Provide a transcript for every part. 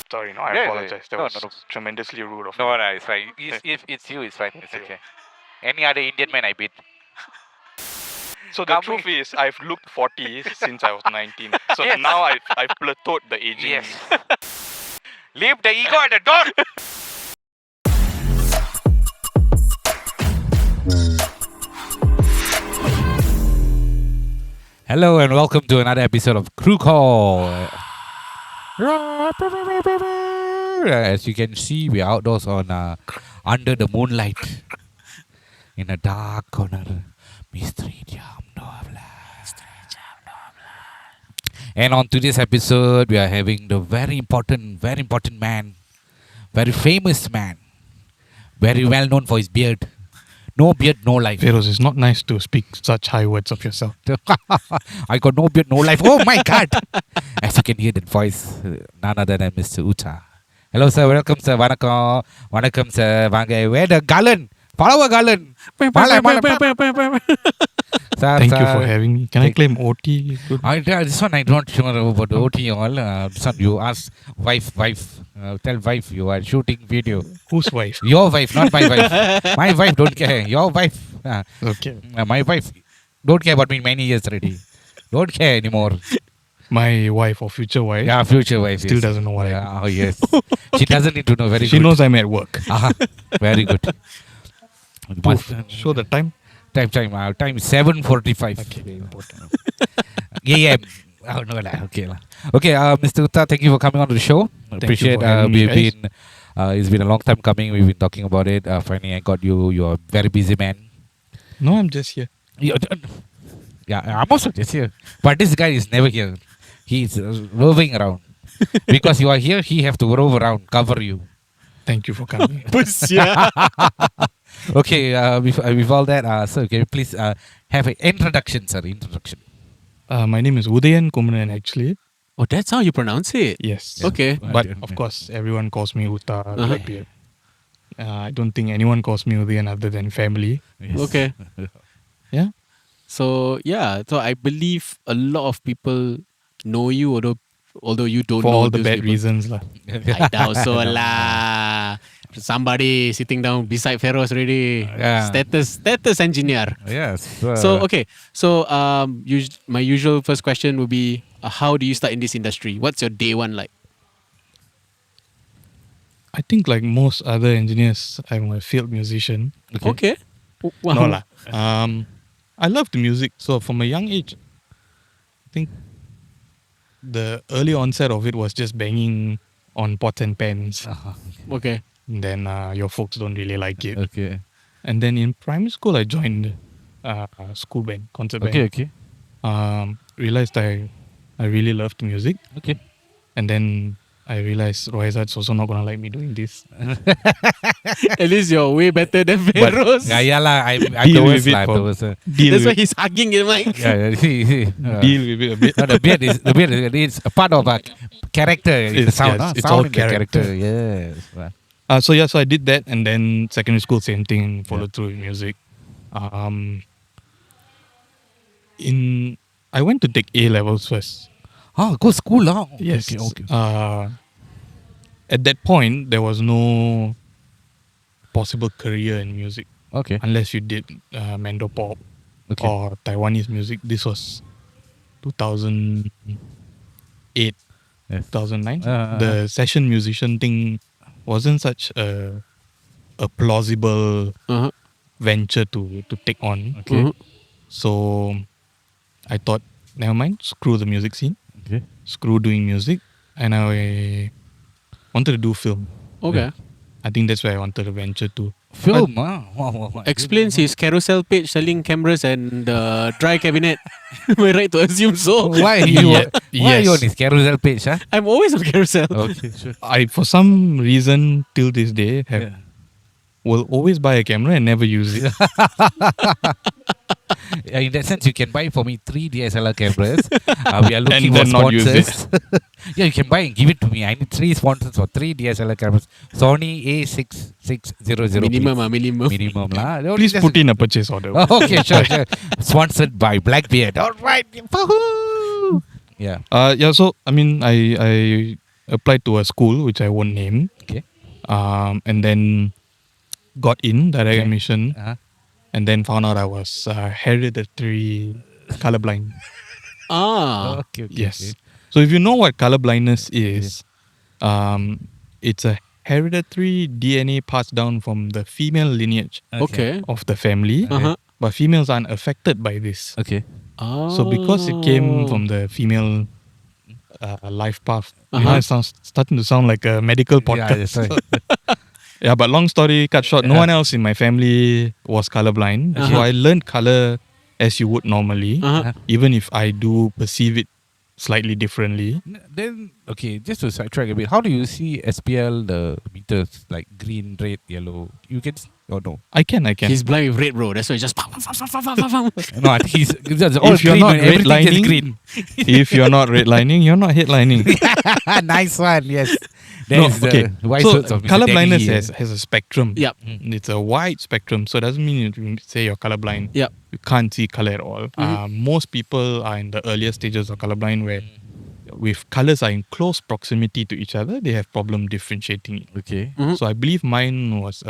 Sorry, no, I apologize. That was tremendously rude of me. No, it's fine. If it's you, it's fine. It's okay. Any other Indian man I beat. So the truth is, I've looked 40 since I was 19. So now I've plateaued the aging. Yes. Leave the ego at the door. Hello and welcome to another episode of Krew Call. As you can see, we're outdoors on under the moonlight in a dark corner. Mystery Jam Novla. And on today's episode, we are having the very important man, very famous man, very well known for his beard. No beard, no life. Feroz, it's not nice to speak such high words of yourself. I got no beard, no life. Oh my God! As you can hear that voice, none other than Mr. Utha. Hello, sir. Welcome, sir. Vanakkam, sir. Where the garland? Follow a garland. Thank you for having me. Can I claim OT? This one I don't sure about the OT all. This one you ask wife. Tell wife you are shooting video. Whose wife? Your wife, not my wife. My wife don't care. Your wife. Okay. My wife don't care about me many years already. Don't care anymore. My wife or future wife? Yeah, future wife. Still doesn't know what I do. Oh, yes. She doesn't need to know. Very She good. knows I'm at work. Very good. Show the time. Time is 7:45. Okay, very important. AM. Oh, no, okay. Okay, Mr. Utha, thank you for coming on to the show. Appreciate it's been a long time coming. We've been talking about it. Finally, I got you. You're a very busy man. No, I'm just here. Yeah, I'm also just here. But this guy is never here. He's roving around. Because you are here, he have to rove around, cover you. Thank you for coming. Okay, with all that, sir, can you please have an introduction, sir? Introduction. My name is Udayan Kumaran, actually. Oh, that's how you pronounce it? Yes. Okay. But of course, everyone calls me Utha, Blackbeard. I don't think anyone calls me Udayan other than family. Yes. Okay. Yeah. So I believe a lot of people know you, although you don't For know all the those bad people. reasons. I doubt so lah. Somebody sitting down beside Feroz already. Yeah. Status engineer. Yes. So okay. So my usual first question would be, how do you start in this industry? What's your day one like? I think like most other engineers, I'm a field musician. Okay. Wow. No lah. I love the music. So from a young age, I think the early onset of it was just banging on pots and pans. Okay. And then your folks don't really like it. Okay. And then in primary school, I joined school band, concert band. Okay. Realized I really loved music. Okay. And then I realized Rohizat's also not going to like me doing this. At least you're way better than Feroz. Yeah lah. I'm Deal the with worst it, lah. Paul. Deal That's why with, he's hugging the mic. Yeah, see. deal with it a bit. No, the beard is a part of a character. It's the sound. yes, it's sound all in the character. Yes. So I did that, and then secondary school, same thing, followed through with music. I went to take A levels first. Oh, go school now. Yes. Okay. At that point, there was no possible career in music Okay. unless you did Mando pop or Taiwanese music. This was 2008, Yes. 2009. The session musician thing wasn't such a plausible venture to take on. Okay. Mhm. So I thought, never mind, screw the music scene, Okay. screw doing music, and I wanted to do film. Okay. I think that's where I wanted to venture to. Film. Wow. Explains his carousel page selling cameras and the dry cabinet. Am I right to assume so? Why you? Yeah, Why are you on yes. his carousel page? Huh? I'm always on carousel. Okay, sure. I, for some reason, till this day, will always buy a camera and never use it. In that sense, you can buy for me 3 DSLR cameras. We are looking And for then not use sponsors. Yeah, you can buy and give it to me. I need 3 sponsors for 3 DSLR cameras. Sony A6600. Minimum. Minimum lah. Please put in a purchase order. Oh, okay, sure. Sponsored by Blackbeard. All right. Woohoo! Yeah. So I mean, I applied to a school which I won't name. Okay. And then got in direct Okay. admission, Uh-huh. and then found out I was hereditary colorblind. Okay. Yes. So if you know what colorblindness is, it's a hereditary DNA passed down from the female lineage Okay. of the family, Uh-huh. but females aren't affected by this. Okay. So because it came from the female life path, now it sounds starting to sound like a medical Yeah, podcast. that's right. Yeah, but long story cut short, no one else in my family was colorblind. So I learned color as you would normally, even if I do perceive it slightly differently. Then okay, just to sidetrack a bit, how do you see SPL the meters like green, red, yellow? You can or no? I can. He's blind with red, bro. That's why he just. No, I think he's that's all If you're green. not When everything is redlining- green. If you're not redlining, you're not headlining. Nice one. Yes. That No, is the okay. wise So words of Mr. color Danny blindness here. has a spectrum. Yep. It's a wide spectrum. So it doesn't mean you say you're colorblind. Yep. You can't see color at all. Most people are in the earlier stages of colorblind where with colors are in close proximity to each other, they have problem differentiating it. Okay. So I believe mine was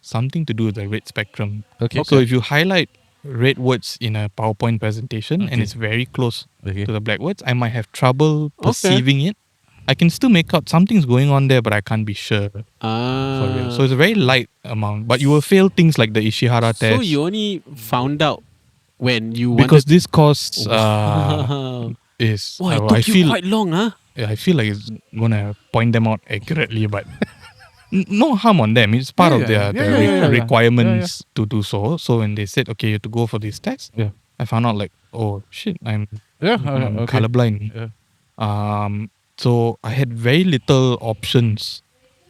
something to do with the red spectrum. Okay. So if you highlight red words in a PowerPoint presentation and Okay. it's very close Okay. to the black words, I might have trouble perceiving it. I can still make out something's going on there, but I can't be sure for real. So it's a very light amount, but you will fail things like the Ishihara test So you only found out when you because wanted. this course Wow. is. Wow, it I took you feel quite long, huh? I feel like it's gonna point them out accurately, but no harm on them. It's part of their requirements to do so. So when they said, okay, you have to go for this test, I found out like, oh shit, I'm colorblind. Yeah. So I had very little options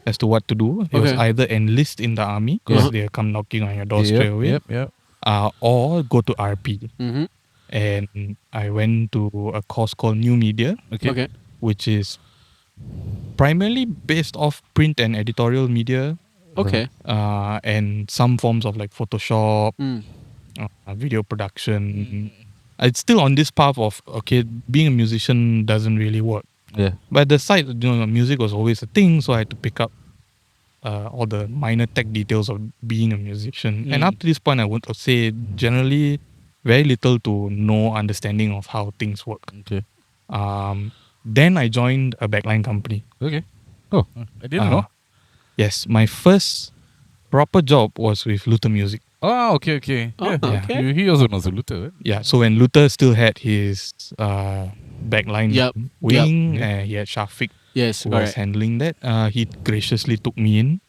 as to what to do. It was Okay. either enlist in the army because they come knocking on your door straight away, Yep. or go to RP. Mm-hmm. And I went to a course called New Media, Okay. which is primarily based off print and editorial media, Okay. and some forms of like Photoshop, video production. It's still on this path of, okay, being a musician doesn't really work. Yeah. But at the side, music was always a thing, so I had to pick up all the minor tech details of being a musician. And up to this point, I would say generally very little to no understanding of how things work. Okay. Then I joined a backline company. Okay. Oh, I didn't know. Yes, my first proper job was with Luther Music. Oh, okay. Oh, Yeah. okay. He also knows a Luther. Yeah, so when Luther still had his backline Yep, wing, he had Shafiq Yes, who was correct. handling that. He graciously took me in,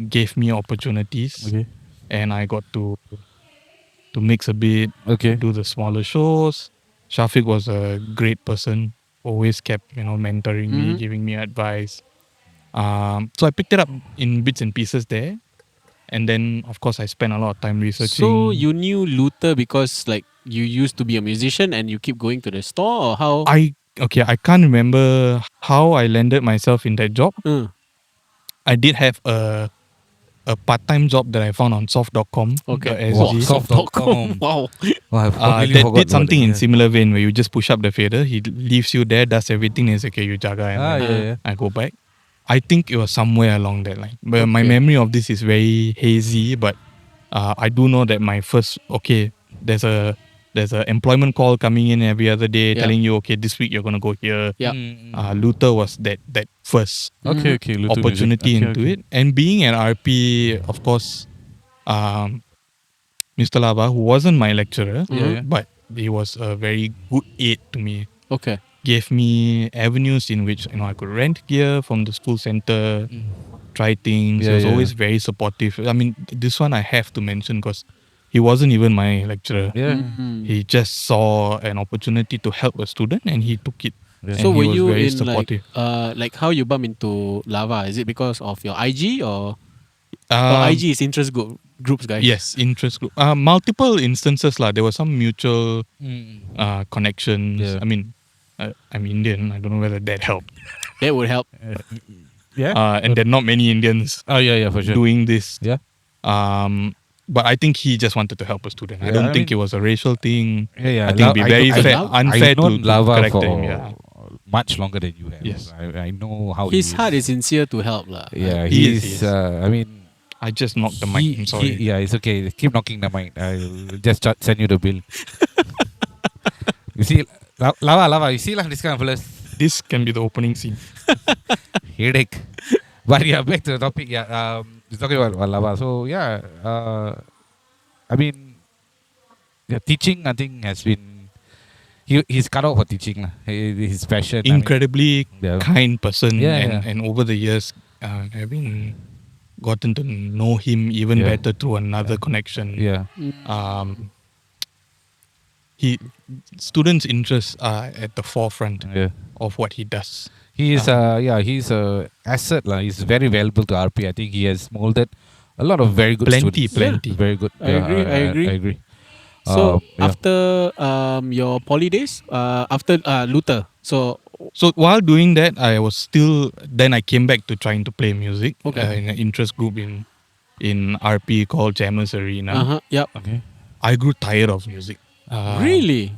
gave me opportunities, Okay. and I got to mix a bit, Okay. do the smaller shows. Shafiq was a great person, always kept mentoring me, giving me advice. So I picked it up in bits and pieces there, and then of course I spent a lot of time researching. So you knew Luther because like you used to be a musician and you keep going to the store, or how? I can't remember how I landed myself in that job. I did have a part-time job that I found on soft.com. Okay. SG. Wow, soft.com. Wow. Oh, I completely that forgot did about something that, in yeah. similar vein where you just push up the fader, he leaves you there, does everything, and says, okay, you jaga, and then Yeah. I go back. I think it was somewhere along that line. But my Okay. memory of this is very hazy, but I do know that my first, there's a employment call coming in every other day telling you, okay, this week you're going to go here. Yeah. Luther was that first Okay. Luther opportunity music. into it. And being an RP, of course, Mr. Lava, who wasn't my lecturer, Yeah. but he was a very good aid to me. Okay. Gave me avenues in which I could rent gear from the school center, try things. He was always very supportive. I mean, this one I have to mention because he wasn't even my lecturer. Yeah. He just saw an opportunity to help a student and he took it. Yeah. And So he were was you very in supportive. like how you bump into Lava? Is it because of your IG or Um, IG is interest groups, guys? Yes, interest group. Multiple instances lah. There was some mutual connections. Yeah. I mean, I'm Indian. I don't know whether that helped. That would help. Yeah. And there are not many Indians Oh yeah, for sure. doing this. Yeah. But I think he just wanted to help a student. I Yeah, don't I think mean- it was a racial thing. Yeah. I think it'd be very unfair I've to known Lava correct for him. Yeah. much longer than you have. Yes. I know how His he heart is sincere to help, lah. Yeah, He he's. is. I mean, I just knocked the mic. I'm sorry. yeah, it's okay. Keep knocking the mic. I'll just send you the bill. You see, lava. You see, like this kind of fellas. This can be the opening scene. Headache. But yeah, back to the topic. Yeah, we're talking about lava. So yeah, I mean, yeah, teaching. I think has been. He's cut out for teaching. His passion. Incredibly yeah. kind person. Yeah, and over the years, I've been gotten to know him even Yeah. better through another connection. Yeah. Students' interests are at the forefront Yeah. of what he does. He is he's a asset lah. He's very valuable to RP. I think he has molded a lot of very good students. Plenty. Very good. I agree. Yeah. So after your poly days, after Luther, so while doing that, I came back to trying to play music Okay. in an interest group in RP called Jammers Arena. yep. Okay. I grew tired of music. Really?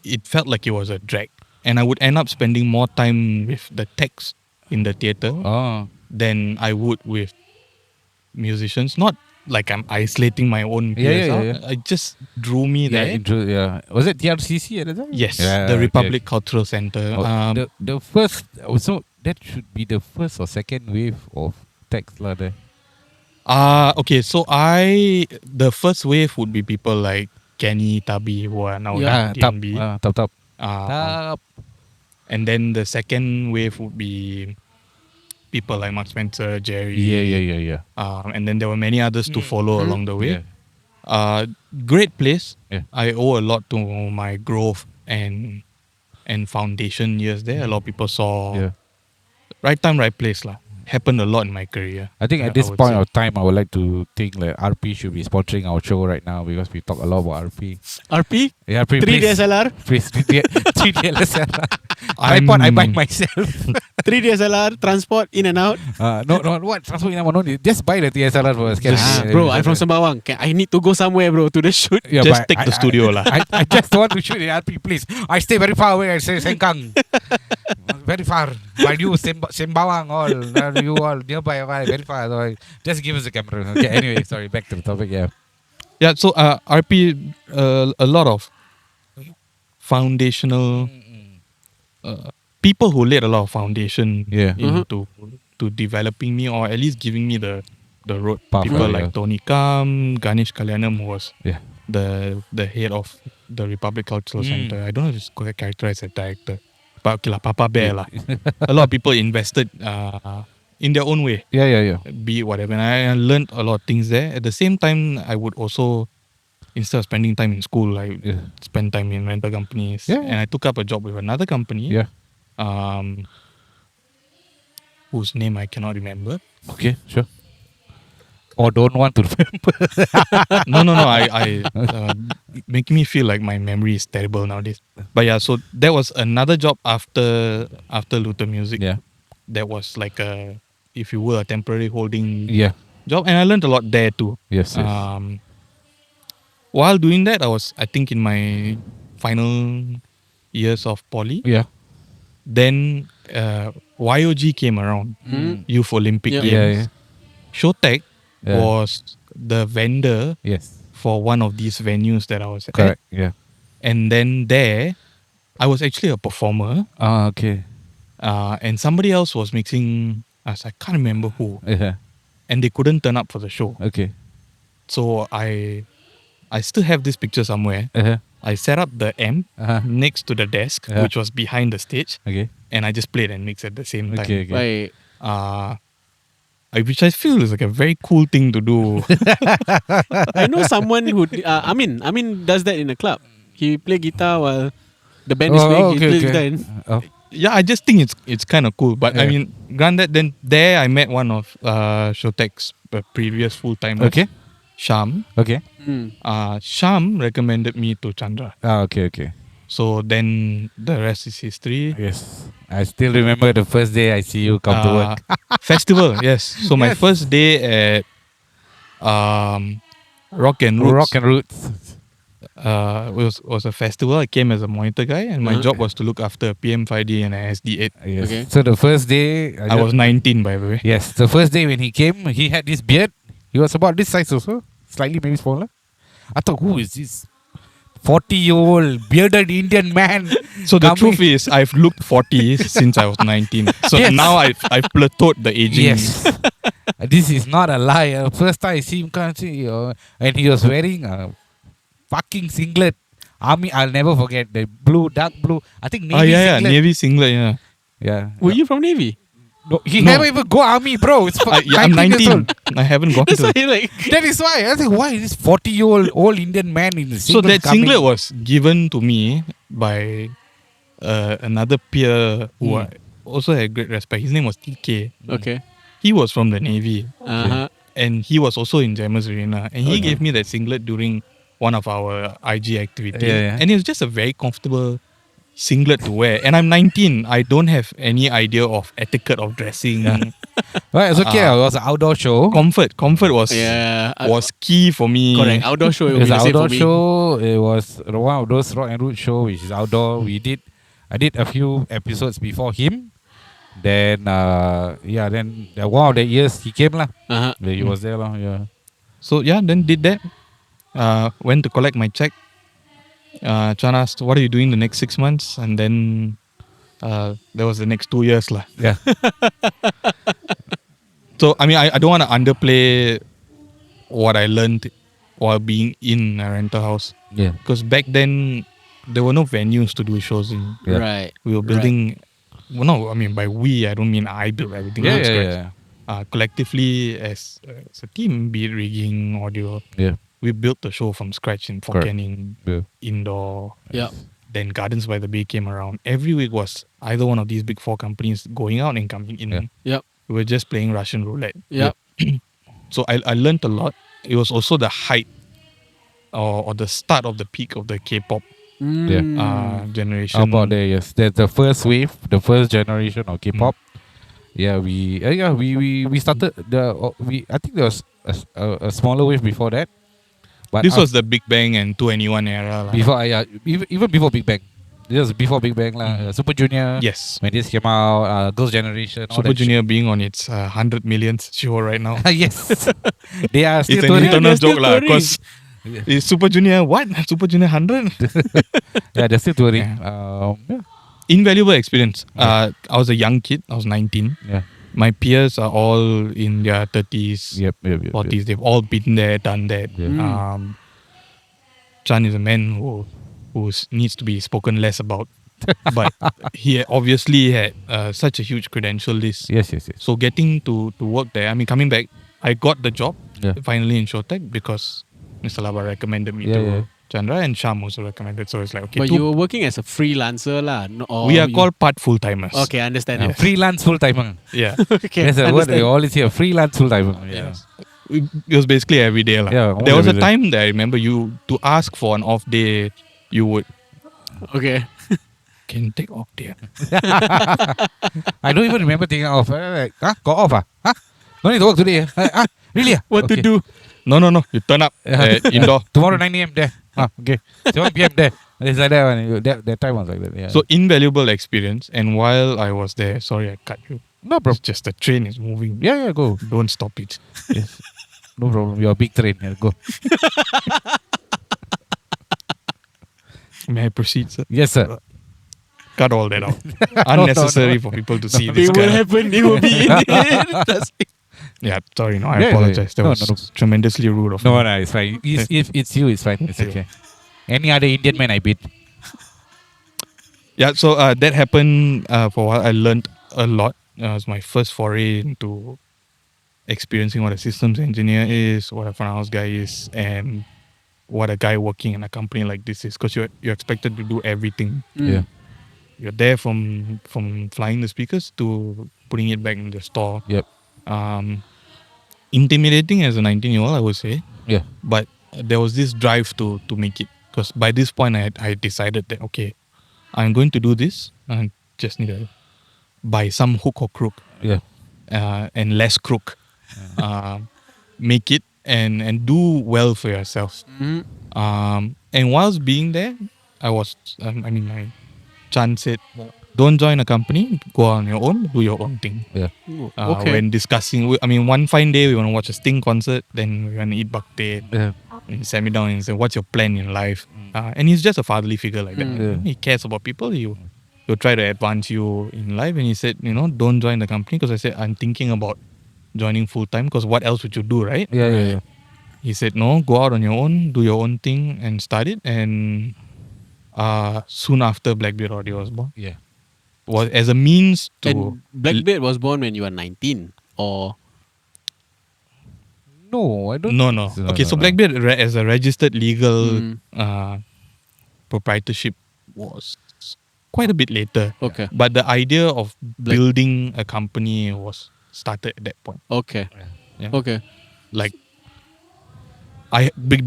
It felt like it was a drag. And I would end up spending more time with the text in the theatre Oh. than I would with musicians. Not like I'm isolating my own peers out. Yeah. It just drew me there. Yeah. Was it TRCC at the time? Yes, Yeah, the okay. Republic Cultural Centre. Oh, the first. So that should be the first or second wave of text lah there. Okay, so the first wave would be people like Kenny, Tabi, who are now Yeah. in Top. DNB. Top. Uh, and then the second wave would be people like Mark Spencer, Jerry. Yeah. And then there were many others to follow along the way. Yeah. Great place. Yeah. I owe a lot to my growth and foundation years there. A lot of people saw Yeah. right time, right place lah. Happened a lot in my career. I think at this point of time, I would like to think like RP should be sponsoring our show right now because we talk a lot about RP. RP? Yeah, RP. 3 DSLR? Please, 3 DSLR. Tripod I buy myself. 3 DSLR, transport in and out. No, what? Transport in and out. No, just buy the DSLR first. Bro, I'm from Sembawang. I need to go somewhere, bro, to the shoot. Yeah, Just but take the studio lah. I just want to shoot in RP, please. I stay very far away. I stay Sengkang. Very far. But you, Sembawang, all. You all nearby, very far. So just give us the camera. Okay, anyway, sorry. Back to the topic, yeah. Yeah, so RP, a lot of foundational people who laid a lot of foundation Yeah. into to developing me, or at least giving me the road. Path, People yeah. like Tony Kam, Ganesh Kalyanam, who was Yeah. the head of the Republic Cultural Centre. I don't know if it's characterized as a director, but okay lah, Papa Bear lah. A lot of people invested in their own way, Yeah. be it whatever. And I learned a lot of things there. At the same time, I would also, instead of spending time in school, I spend time in rental companies. Yeah. And I took up a job with another company, Yeah. whose name I cannot remember. Okay, sure. Or don't want to remember. No. I making me feel like my memory is terrible nowadays. But yeah, so there was another job after Luther Music. Yeah. That was like a, if you will, a temporary holding Yeah. job, and I learned a lot there too. Yes. While doing that, I think in my final years of poly. Yeah. Then YOG came around, Youth Olympic Yeah. Games. Yeah. Showtech Yeah. was the vendor Yes. for one of these venues that I was at. Correct. Yeah. And then there, I was actually a performer, Okay. and somebody else was mixing us. I can't remember who, Yeah. and they couldn't turn up for the show. Okay. So I still have this picture somewhere. Uh-huh. I set up the amp Uh-huh. next to the desk, Yeah. which was behind the stage, Okay. and I just played and mixed at the same time. Okay. Right. Which I feel is like a very cool thing to do. I know someone who, Amin does that in a club. He play guitar while the band is playing. He plays guitar. Oh. Yeah, I just think it's kind of cool. But I Yeah. mean, granted, then there I met one of Showtech's previous full-timers, Okay. Sham. Okay. Sham recommended me to Chandra. Okay. So then the rest is history. Yes. I still remember the first day I see you come to work. Festival, yes. So my Yes. first day at Rock and Roots. Rock and Roots. was a festival. I came as a monitor guy, and my job was to look after PM5D and a SD8. Yes. Okay. So the first day, I was 19, by the way. Yes, the first day when he came, he had this beard. He was about this size also, slightly maybe smaller. I thought, who is this 40-year-old bearded Indian man? So the coming- truth is, I've looked 40 since I was 19. So Yes. now I've plateaued the aging. Yes. This is not a lie. First time I see him come, and he was wearing a fucking singlet. Army, I'll never forget the blue, dark blue. I think Navy yeah, singlet. Navy singlet, yeah. Yeah. Were you from Navy? No, he No. never even go army, bro. It's I'm 19 years 19. old. I haven't gone That's to. why like That is why I think, why is this 40-year-old Indian man in the So singlet that singlet was given to me by another peer who I also had great respect. His name was TK. okay. He was from the Navy, Uh-huh. and he was also in Jammers Arena. And he gave me that singlet during one of our IG activities. Yeah. And it was just a very comfortable singlet to wear. And I'm 19. I don't have any idea of etiquette of dressing. Well, it's okay. It was an outdoor show. Comfort was Yeah. was key for me. Correct. Outdoor show. It was an will be the same outdoor for me. show. It was one of those rock and roll show which is outdoor. I did a few episodes before him. Then then one of the years he came lah. Uh-huh. He was there lah. Yeah. So yeah, then did that. Went to collect my check. Chan asked, "What are you doing the next 6 months?" And then there was the next 2 years lah. Yeah. So I mean, I don't want to underplay what I learned while being in a rental house, Yeah. because back then there were no venues to do shows in. Yeah. Right. We were building. Well, no, I mean by we, I don't mean I built everything Yeah, from yeah, scratch. yeah. Collectively as a team, be it rigging, audio, Yeah. we built the show from scratch in Fort Correct. Canning, Yeah. indoor. Yeah. Then Gardens by the Bay came around. Every week was either one of these big four companies going out and coming in. Yeah. Yep. We were just playing Russian roulette. Yep. So I learned a lot. It was also the height or the start of the peak of the K-pop generation. How about that? Yes, that's the first wave, the first generation of K-pop. Yeah, we started I think there was a smaller wave before that. But This was the Big Bang and 2NE1 era. lah. before even before Big Bang. This was before Big Bang lah. Super Junior. Yes. When this came out, Girls' Generation. all Super that Junior being on its 100 millionth show right now. shit. Yes, they are still It's an touring. internal they're still joke lah, touring. because is Super Junior what? Super Junior 100? Yeah, they're still touring. Yeah. Invaluable experience. I was a young kid. I was 19. Yeah. My peers are all in their 30s, Yep. 40s. They've all been there, done that. Yeah. Chan is a man who needs to be spoken less about. But he obviously had such a huge credential list. Yes. So getting to work there, I mean, coming back, I got the job finally in Showtech because Mr. Laba recommended me to Chandra, and Sham also recommended. So it's like, okay, But you were working as a freelancer lah. we are called part full-timers. Okay, I understand. Yeah. now. Freelance full timer. Yeah. Okay, That's a word understand. we always hear. Freelance full timer. Yeah. It was basically every day. lah. Yeah, There was a every day. time that I remember to ask for an off day, you would, Okay. can you take off day? I don't even remember taking off. Like, got off? Huh? No need to work today. Really? What to Okay. do? No. You turn up indoor. Tomorrow 9 a.m. there. Okay. 7 p.m. there. It's like that one. That time was like that. Yeah. So invaluable experience. And while I was there, sorry I cut you. no It's problem. just the train is moving. Yeah, go. Don't stop it. Yes. No problem. You're a big train. Yeah, go. May I proceed, sir? Yes, sir. Cut all that out. Unnecessary for people to see this It will guy. happen. It will be in it. That's it. Yeah, sorry. No, I Yeah, apologize. That no, was no. tremendously rude of me. No, it's fine. If it's you, it's fine. It's okay. Any other Indian man I beat. Yeah, so that happened for a while. I learned a lot. It was my first foray into experiencing what a systems engineer is, what a front house guy is, and what a guy working in a company like this is. Because you're expected to do everything. Yeah. You're there from flying the speakers to putting it back in the store. Yep. Intimidating as a 19-year-old, I would say. Yeah. But there was this drive to make it. Because by this point, I decided that, okay, I'm going to do this. I just need to buy some hook or crook. Yeah. And less crook. Make it and do well for yourself. Mhm. And whilst being there, my Chan said, don't join a company, go on your own, do your own thing. Yeah. Okay. When discussing, one fine day we want to watch a Sting concert, then we want to eat bakte. Yeah. And he sat me down and said, what's your plan in life? And he's just a fatherly figure like that. Yeah. He cares about people. He'll try to advance you in life. And he said, don't join the company. Because I said, I'm thinking about joining full time. Because what else would you do, right? Yeah. He said, no, go out on your own, do your own thing and start it. And soon after, Blackbeard Audio was born. Yeah. Was as a means to... And Blackbeard was born when you were 19 or... No, I don't. No. Okay, so Blackbeard as a registered legal proprietorship was quite a bit later. Okay. But the idea of building a company was started at that point. Okay. Yeah. Okay. Like,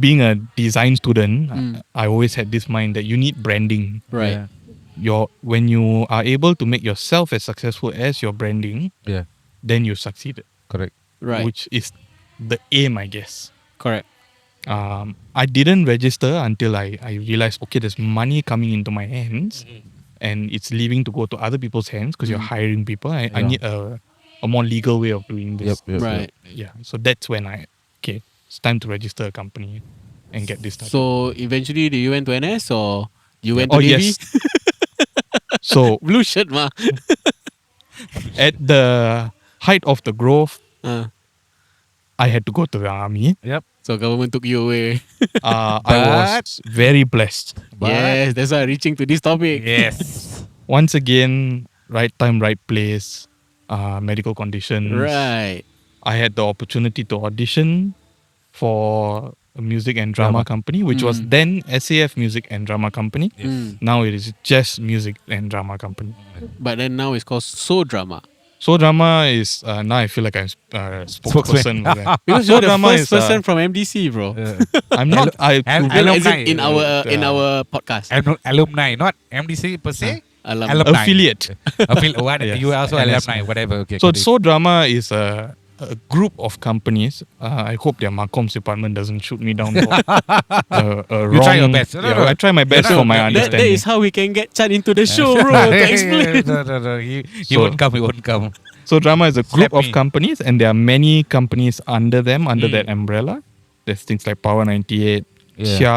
being a design student, I always had this mind that you need branding. Right. Yeah. When you are able to make yourself as successful as your branding, Yeah. then you succeeded. Correct. Right. Which is the aim, I guess. Correct. I didn't register until I realized, okay, there's money coming into my hands and it's leaving to go to other people's hands because you're hiring people. I need a more legal way of doing this. Yep. Right. Yeah. So that's when it's time to register a company and get this started. So eventually, did you went to NS or you went to Oh, Navy? yes. So Blue shirt, ma. at the height of the growth, Uh, I had to go to the army. Yep. so government took you away. I was very blessed. Yes, that's why I'm reaching to this topic. Yes. Once again, right time, right place, medical conditions. Right. I had the opportunity to audition for a music and drama company, which was then SAF Music and Drama Company. Now it is just Music and Drama Company. But then now it's called So Drama. So Drama is, now I feel like I'm spokesperson. for that. Because So you're the Drama first is, person from MDC, bro. I'm not, Al- As alumni. in in our podcast. Alumni, not MDC per se. Alumni. affiliate. What? Yes. You are also NS. alumni, whatever. Okay. So got it. So Drama is a group of companies. I hope their Marcoms department doesn't shoot me down. For, You try your best. Yeah, I try my best for my that understanding. is how we can get Chan into the show, bro. To explain. No. He So- won't come. He won't come. So Drama is a group Slap of me. companies, and there are many companies under them, under that umbrella. There's things like Power 98, Yeah. Xia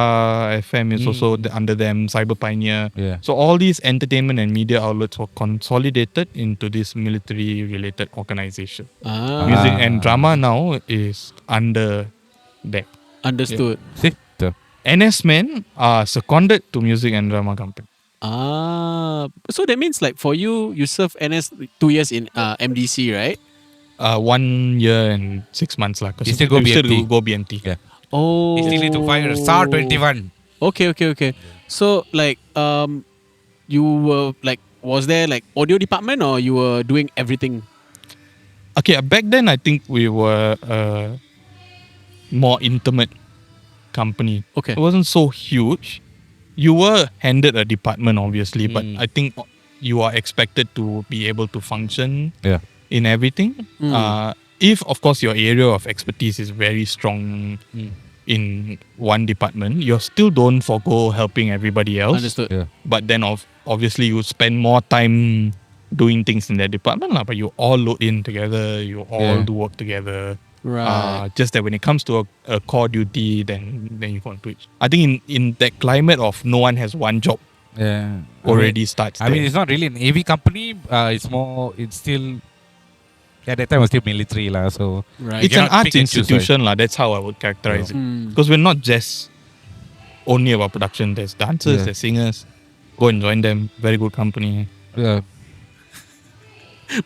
FM is also under them, Cyber Pioneer. Yeah. So all these entertainment and media outlets were consolidated into this military-related organization. Music and Drama now is under that. Understood. See? So, NS men are seconded to Music and Drama Company. So that means like for you, you serve NS 2 years in MDC, right? 1 year and 6 months. You still go BMT. go BMT. Yeah. Oh. You still need to fire SAR 21. Okay. So like you were like, was there like audio department or you were doing everything? Okay, back then I think we were a more intimate company. Okay. It wasn't so huge. You were handed a department, obviously, but I think you are expected to be able to function Yeah. in everything. If, of course, your area of expertise is very strong in one department, you still don't forgo helping everybody else. Understood. Yeah. But then, obviously, you spend more time doing things in that department, but you all load in together, you all do work together. Right. Just that when it comes to a core duty, then you can't do it. I think in that climate of no one has one job Yeah. already starts I mean, there. it's not really an AV company. It's still. Yeah, that time was still military, lah. So Right. It's You an cannot arts pick and choose, institution, lah. That's how I would characterize it. Because we're not just only about production. There's dancers, there's singers. Go and join them. Very good company. yeah.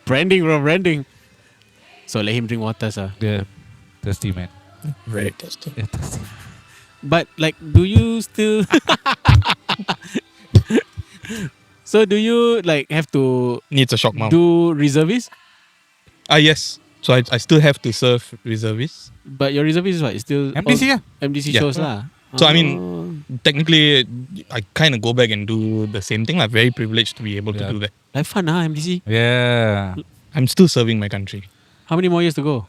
Branding, bro, branding. So let him drink water, sir. Yeah. Thirsty, man. Very tasty. Yeah, thirsty. But like, do you still? So do you like have to Needs a shock mouth. do reservist? Yes. So I still have to serve reservists. But your reservist is what? It's still MDC, yeah. MDC Yeah. shows lah. So I mean, technically, I kind of go back and do the same thing. I'm very privileged to be able to do that. Like fun, huh? MDC. Yeah. I'm still serving my country. How many more years to go?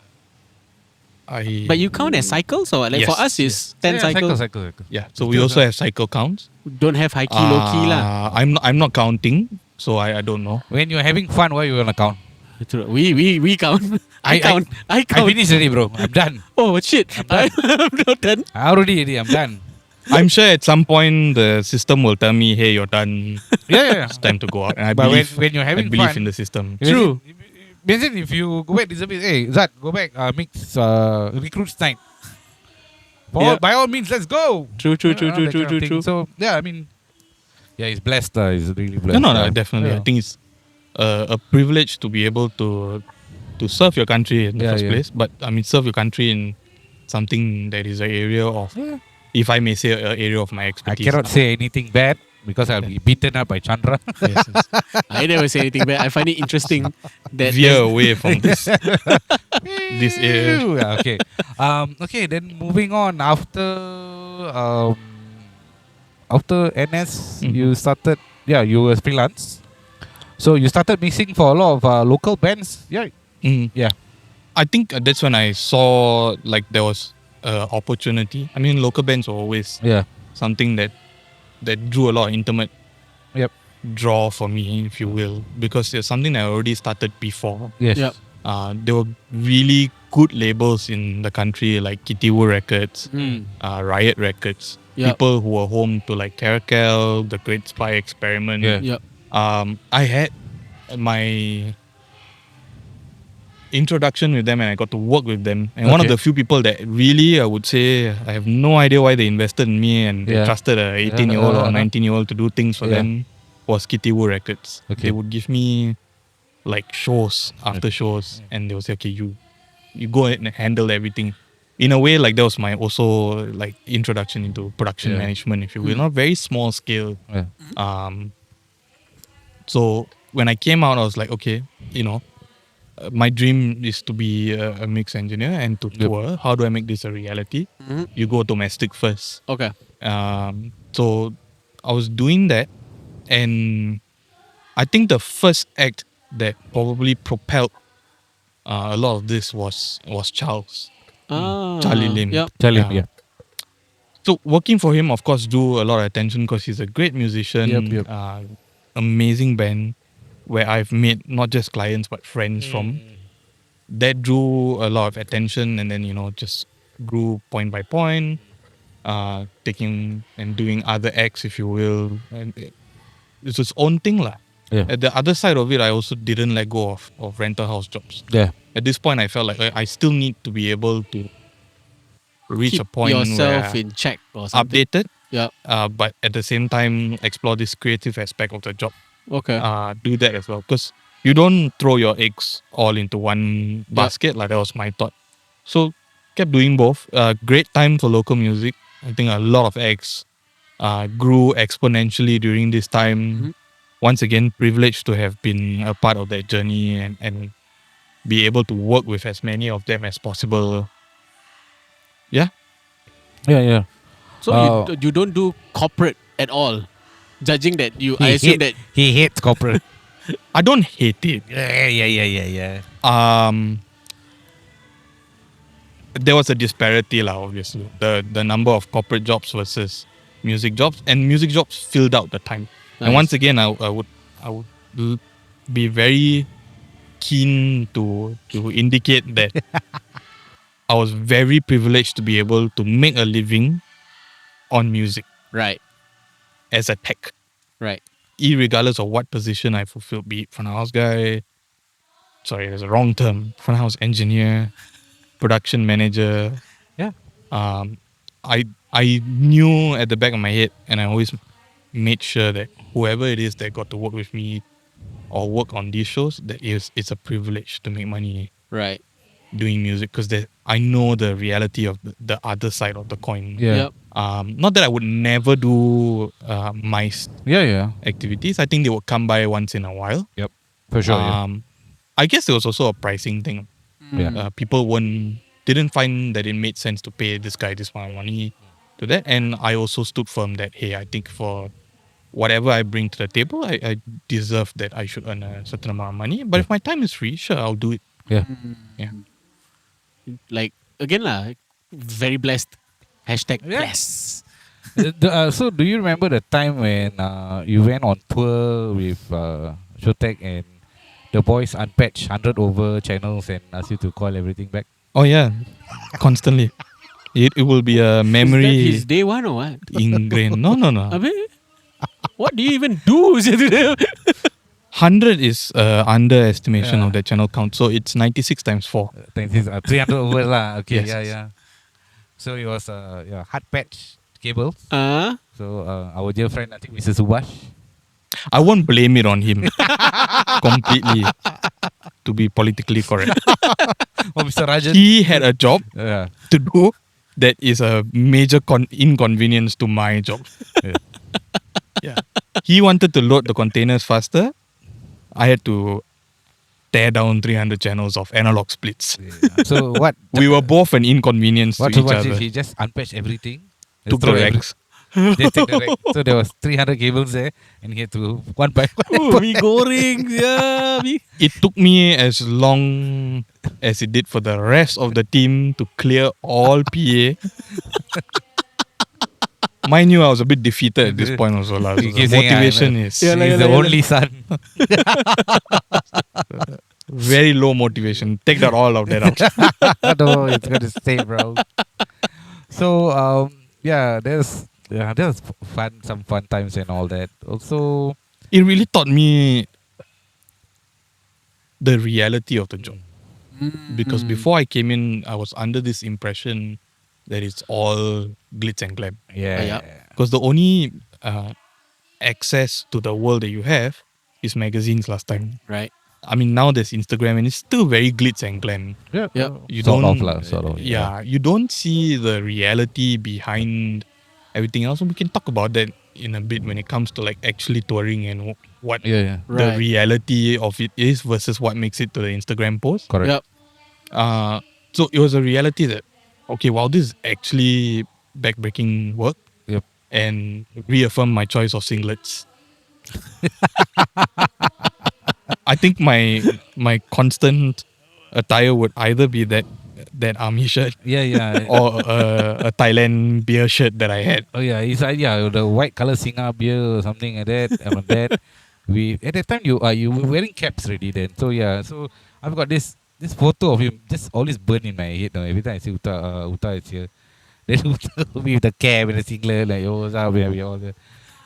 But you count as cycles or like for Yes, us it's 10 cycles. Cycle. Yeah, so we also have cycle counts. Don't have high key, low key lah. I'm not counting, so I don't know. When you're having fun, what you gonna count? True. We count. I count. I I count. finished already, bro. I'm done. Oh shit! I'm not done. I already. I'm done. I'm sure at some point the system will tell me, "Hey, you're done. Yeah. It's time to go out." And I But believe when you're having I believe fun, in the system. True. Imagine if you go back this a bit. Hey, Zat, go back. Mix recruits night. By all means, let's go. True. That kind of thing. So yeah, I mean, yeah, he's blessed. He's really blessed. No, definitely. Yeah. I think it's a privilege to be able to serve your country in the first place. But I mean, serve your country in something that is an area of, if I may say, an area of my I expertise. cannot say anything bad because I'll be beaten up by Chandra. Yes. I never say anything bad. I find it interesting that Veer away from this area. Yeah, okay. Okay, then moving on after NS, you started. Yeah, you were freelance. So you started mixing for a lot of local bands. Yeah. Yeah. I think that's when I saw like there was opportunity. I mean, local bands were always something that drew a lot of intimate draw for me, if you will, because it's something that I already started before. Yes. Yep. There were really good labels in the country like Kitiwu Records, Riot Records. Yep. People who were home to like Caracal, The Great Spy Experiment. Yeah. Yep. I had my introduction with them and I got to work with them. And one of the few people that really, I would say, I have no idea why they invested in me and they trusted a 18-year-old or 19-year-old to do things for them was Kitiwu Records. Okay. They would give me like shows after shows and they would say, okay, you go ahead and handle everything. In a way, like that was my also like introduction into production management, if you will. Not very small scale. Yeah. So when I came out, I was like, okay, my dream is to be a mix engineer and to tour. How do I make this a reality? You go domestic first. Okay. So I was doing that, and I think the first act that probably propelled a lot of this was Charles. Charlie Lim. Yep. Yeah. So working for him, of course, drew a lot of attention because he's a great musician, amazing band where I've made not just clients but friends from. That drew a lot of attention and then, just grew point by point, taking and doing other acts, if you will. And it's its own thing lah. Yeah. At the other side of it, I also didn't let go of rental house jobs. Yeah. At this point, I felt like I still need to be able to reach Keep a point yourself where in check or something. updated, Yep. but at the same time explore this creative aspect of the job. Okay. Do that as well, because you don't throw your eggs all into one basket. Like that was my thought. So kept doing both. Great time for local music. I think a lot of acts grew exponentially during this time. Once again, privileged to have been a part of that journey and be able to work with as many of them as possible. Yeah. Yeah. So you don't do corporate at all, judging that I assume that he hates corporate. I don't hate it. Yeah. There was a disparity lah, obviously. The number of corporate jobs versus music jobs, and music jobs filled out the time. Nice. And once again, I would be very keen to indicate that I was very privileged to be able to make a living on music right. as a tech, Right. irregardless of what position I fulfilled, be it front of house guy. Sorry, there's a wrong term. Front of house engineer, production manager. Yeah. I knew at the back of my head, and I always made sure that whoever it is that got to work with me or work on these shows, that it's a privilege to make money Right. doing music, because I know the reality of the other side of the coin. Yeah. Yep. Not that I would never do MICE Yeah. activities. I think they would come by once in a while. Yep. For sure. I guess there was also a pricing thing. Yeah. People didn't find that it made sense to pay this guy this amount of money to that, and I also stood firm that, hey, I think for whatever I bring to the table, I deserve that I should earn a certain amount of money. But if my time is free, sure, I'll do it. Yeah. Yeah. Like again lah, very blessed. Hashtag Yeah. blessed. So do you remember the time when you went on tour with Showtech and the boys unpatched 100 over channels and asked you to call everything back? Oh yeah, constantly. It will be a Is that memory his day one or what? ingrained. No. Abeh, what do you even do? 100 is underestimation Yeah. of the channel count. So it's 96 times 4. 300 over lah. Okay, Yes. yeah. So it was hard patch cables. Ah, So our dear friend, I think Mr. Subhash. I won't blame it on him completely, to be politically correct. Oh, Mr. Rajan. He had a job Yeah. to do that is a major inconvenience to my job. Yeah. Yeah. He wanted to load the containers faster. I had to tear down 300 channels of analog splits. So what? We were both an inconvenience What to each Subhash other. did, he just unpatched everything. Took throw the every- racks. Just take the rack. So there was 300 cables there, and he had to one by one. oh, mi goreng, yeah, mi. It took me as long as it did for the rest of the team to clear all PA. Mind you, I was a bit defeated at this point also. So You the keep saying, motivation is Yeah, like- He's the only son. very low motivation. Take that all of that out. No, it's going to stay, bro. So there's some fun times and all that. Also, It really taught me the reality of the job. Because before I came in, I was under this impression that it's all glitz and glam. yeah. Because the only access to the world that you have is magazines last time. Right. I mean, now there's Instagram and it's still very glitz and glam. Yeah. You Sort don't, of lah, sort of, yeah, you don't see the reality behind everything else. And we can talk about that in a bit when it comes to like actually touring and what Yeah. the Right. reality of it is versus what makes it to the Instagram post. Correct. Yep. So it was a reality that, okay, wow, this is actually backbreaking work, Yep. and reaffirm my choice of singlets. I think my constant attire would either be that army shirt Yeah. or a Thailand beer shirt that I had. Oh yeah, it's the white color Singa beer or something like that. And on that, we at that time you were wearing caps already then. So yeah, so I've got this photo of him just always burn in my head. Every time I see Utha is here, then Utha with the cap and the singlet like what's up, we all there.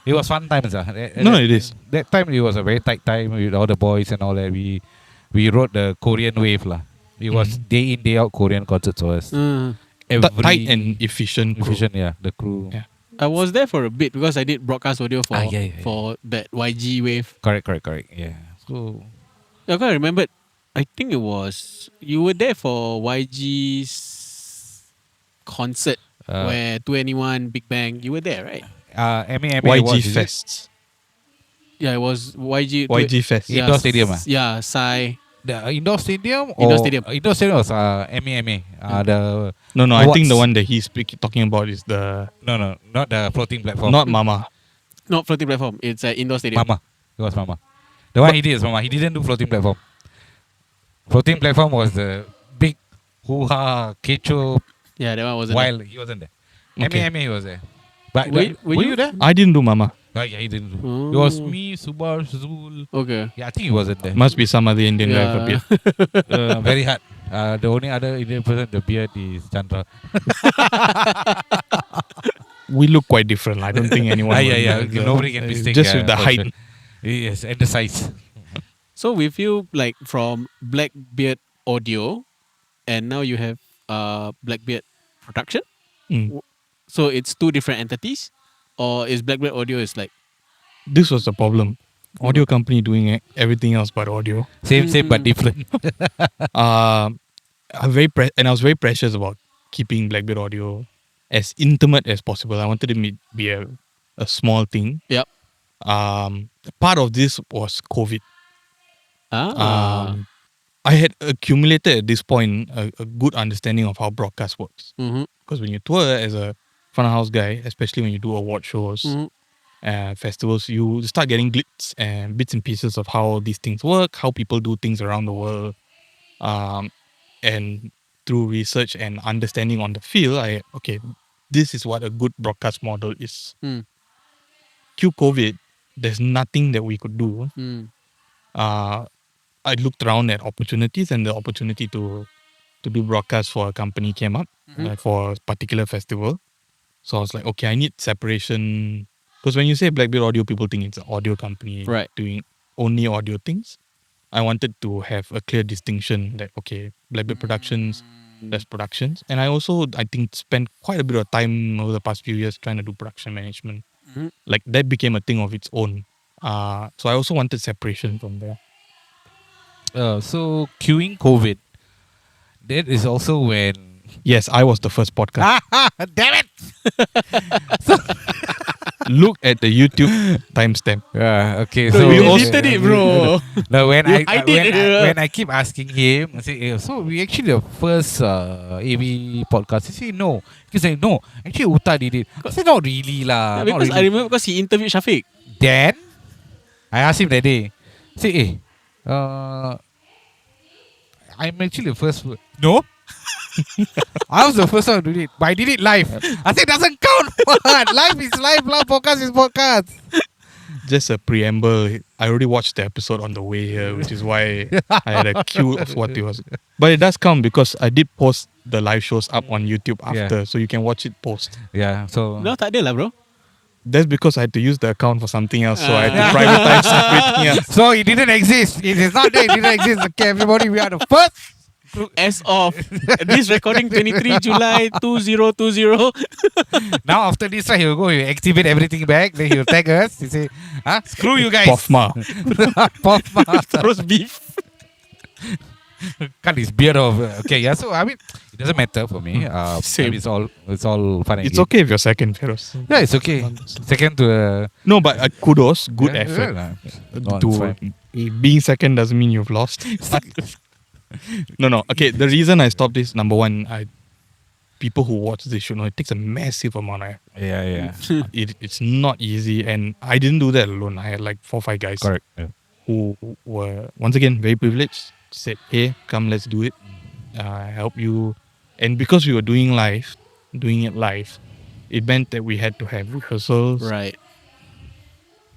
It was fun times. It is. That time it was a very tight time with all the boys and all that. We rode the Korean wave lah. It was day in day out Korean concerts for us. Tight and efficient. Crew. efficient, yeah. The crew. Yeah. I was there for a bit because I did broadcast audio for Yeah. for that YG wave. Correct. Yeah. So I can't remember. I think it was you were there for YG's concert where 2NE1 Big Bang. You were there, right? MA YG was, is it? Fests. Yeah, it was YG. YG Fest. Yeah. Indoor stadium, Yeah, Sai. The indoor stadium? Indoor or- stadium. Indoor stadium was MA. The No, I think the Awards. one that he's talking about is the no, not the floating platform. not Mama. Not floating platform. It's an indoor stadium. Mama. It was Mama. The one he did is Mama. He didn't do floating platform. Floating platform was the big hoo-ha, kecho, Yeah, that one wasn't. while he wasn't there. Okay. MA he was there. But Were were you? you there? I didn't do Mama. Oh, yeah, he didn't do. Oh. It was me, Subash, Zul. Okay. Yeah, I think he wasn't there. Must be some other Indian guy for beer. Very hard. The only other Indian person with the beard is Chandra. We look quite different. I don't think anyone. will- Yeah. Nobody can mistake. Just yeah, with the for height. sure. Yes, and the size. So with you, like from Blackbeard Audio, and now you have Blackbeard Production. Mm. So it's two different entities, or is Blackbeard Audio is like This was the problem. Audio company doing everything else but audio. Same but different. I'm very and I was very precious about keeping Blackbeard Audio as intimate as possible. I wanted it to be a small thing. Yep. Part of this was COVID. ah. I had accumulated at this point a good understanding of how broadcast works. Mhm. Because when you tour as a front of house guy, especially when you do award shows, Mhm. festivals, you start getting glitz and bits and pieces of how these things work, how people do things around the world. And through research and understanding on the field, this is what a good broadcast model is. Cue COVID, there's nothing that we could do. I looked around at opportunities, and the opportunity to do broadcast for a company came up for a particular festival. So I was like, okay, I need separation. Because when you say Blackbeard Audio, people think it's an audio company doing only audio things. I wanted to have a clear distinction that, okay, Blackbeard Productions, there's productions. And I also, I think, spent quite a bit of time over the past few years trying to do production management. Like, that became a thing of its own. So I also wanted separation from there. So queuing COVID, that is also when... Yes, I was the first podcast. Damn it! Look at the YouTube timestamp. Okay. So we deleted it, bro. No, when I I keep asking him, I say, so we actually the first AV podcast. He say no. He say no. Actually, Utha did it. I say not really lah. Yeah, because I remember because he interviewed Shafiq. Then I asked him that day. Say, I'm actually the first. No. I was the first one to do it, but I did it live. I said, doesn't count. Live is live, podcast is podcast. Just a preamble. I already watched the episode on the way here, which is why I had a cue of what it was. But it does count because I did post the live shows up on YouTube after, so you can watch it post. Yeah, so... No, tak ada lah, bro. That's because I had to use the account for something else, so I had to privatize everything else. So it didn't exist. It is not there. It didn't exist. Okay, everybody, we are the first. As of this recording, 23 July 2020. Now after this, right, he will go, he will activate everything back. Then he will tag us. He say, screw you guys. Pofma. Pofma. Roast beef. Cut his beard off. Okay, yeah. So I mean, it doesn't matter for me. Same. I mean, it's all fun and It's game. okay if you're second, Feroz. Yeah, it's okay. Second to No, but kudos, good effort. No, it's fine. Being second doesn't mean you've lost. No. Okay, the reason I stopped is, number one, people who watch this should know it takes a massive amount of effort. Yeah. It's not easy, and I didn't do that alone. I had like 4 or 5 guys Correct. Yeah. who were, once again, very privileged. Said, hey, come, let's do it. I help you. And because we were doing it live, it meant that we had to have rehearsals, Right.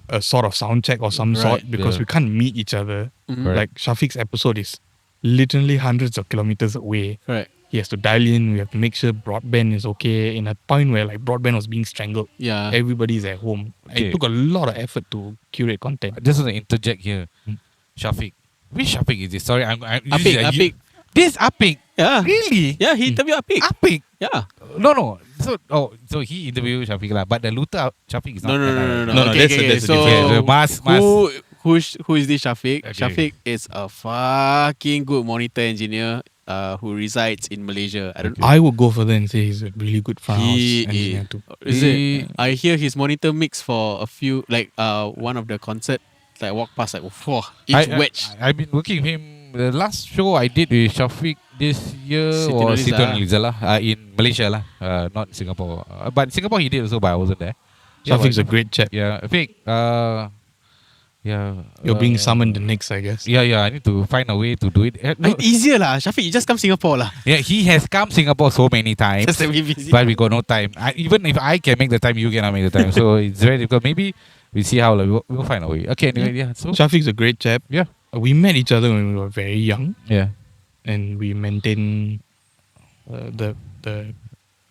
a sort of sound check or some sort, because Yeah. we can't meet each other. Mhm. Like Shafiq's episode is literally hundreds of kilometers away. Right. He has to dial in. We have to make sure broadband is okay. In a point where like broadband was being strangled, Yeah. everybody's at home. Okay. It took a lot of effort to curate content. I just want to interject here. Shafiq. Which Shafiq is this? Sorry, I'm Apik. This Apik. Yeah. Really? Yeah, he interviewed Apik. Apik. Yeah. No. So he interviewed Shafiq lah, but the Luther Shafiq is not. No. No, Okay, that's a so different- Mas. who is this Shafiq? Okay. Shafiq is a fucking good monitor engineer who resides in Malaysia. I would go further and say he's a really good front house He engineer too. is it? I hear his monitor mix for a few, like one of the concert. Like walk past, like whoa, each wedge. I've been working with him. The last show I did with Shafiq this year Siti was Nurhaliza. Siti Nurhaliza lah, in Malaysia lah, not Singapore. But Singapore he did also, but I wasn't there. Shafiq's a great chap. Yeah, Shafiq. You're being summoned the next, I guess. Yeah. I need to find a way to do it. No, Easier lah, Shafiq. You just come Singapore lah. yeah, he has come Singapore so many times. Just to be busy. But we got no time. Even if I can make the time, you cannot make the time. So it's very difficult. Maybe we see how we'll find a way. Okay, anyway, yeah. So Shafiq's a great chap. Yeah. We met each other when we were very young, yeah, and we maintained the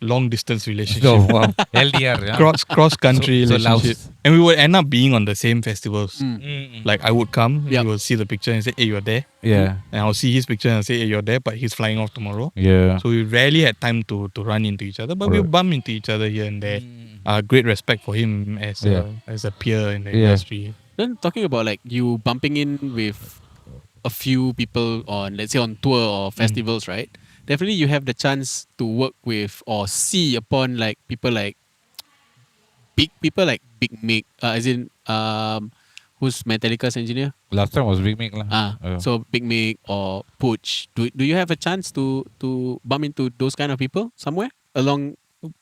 long distance relationship. oh, wow. LDR, yeah. Cross country So relationship. Laos. And we would end up being on the same festivals. Mm. Like I would come, Yep. he will see the picture and say, hey, you're there. Yeah, And I'll see his picture and say, hey, you're there, but he's flying off tomorrow. yeah. So we rarely had time to run into each other, but we'll Correct. bump into each other here and there. Great respect for him as a peer in the Yeah. industry. Then talking about like you bumping in with a few people on, let's say, on tour or festivals, right? Definitely you have the chance to work with or see upon like people like Big Mick, as in who's Metallica's engineer? Last time was Big Mick lah. So Big Mick or Pooch. Do you have a chance to bump into those kind of people somewhere along?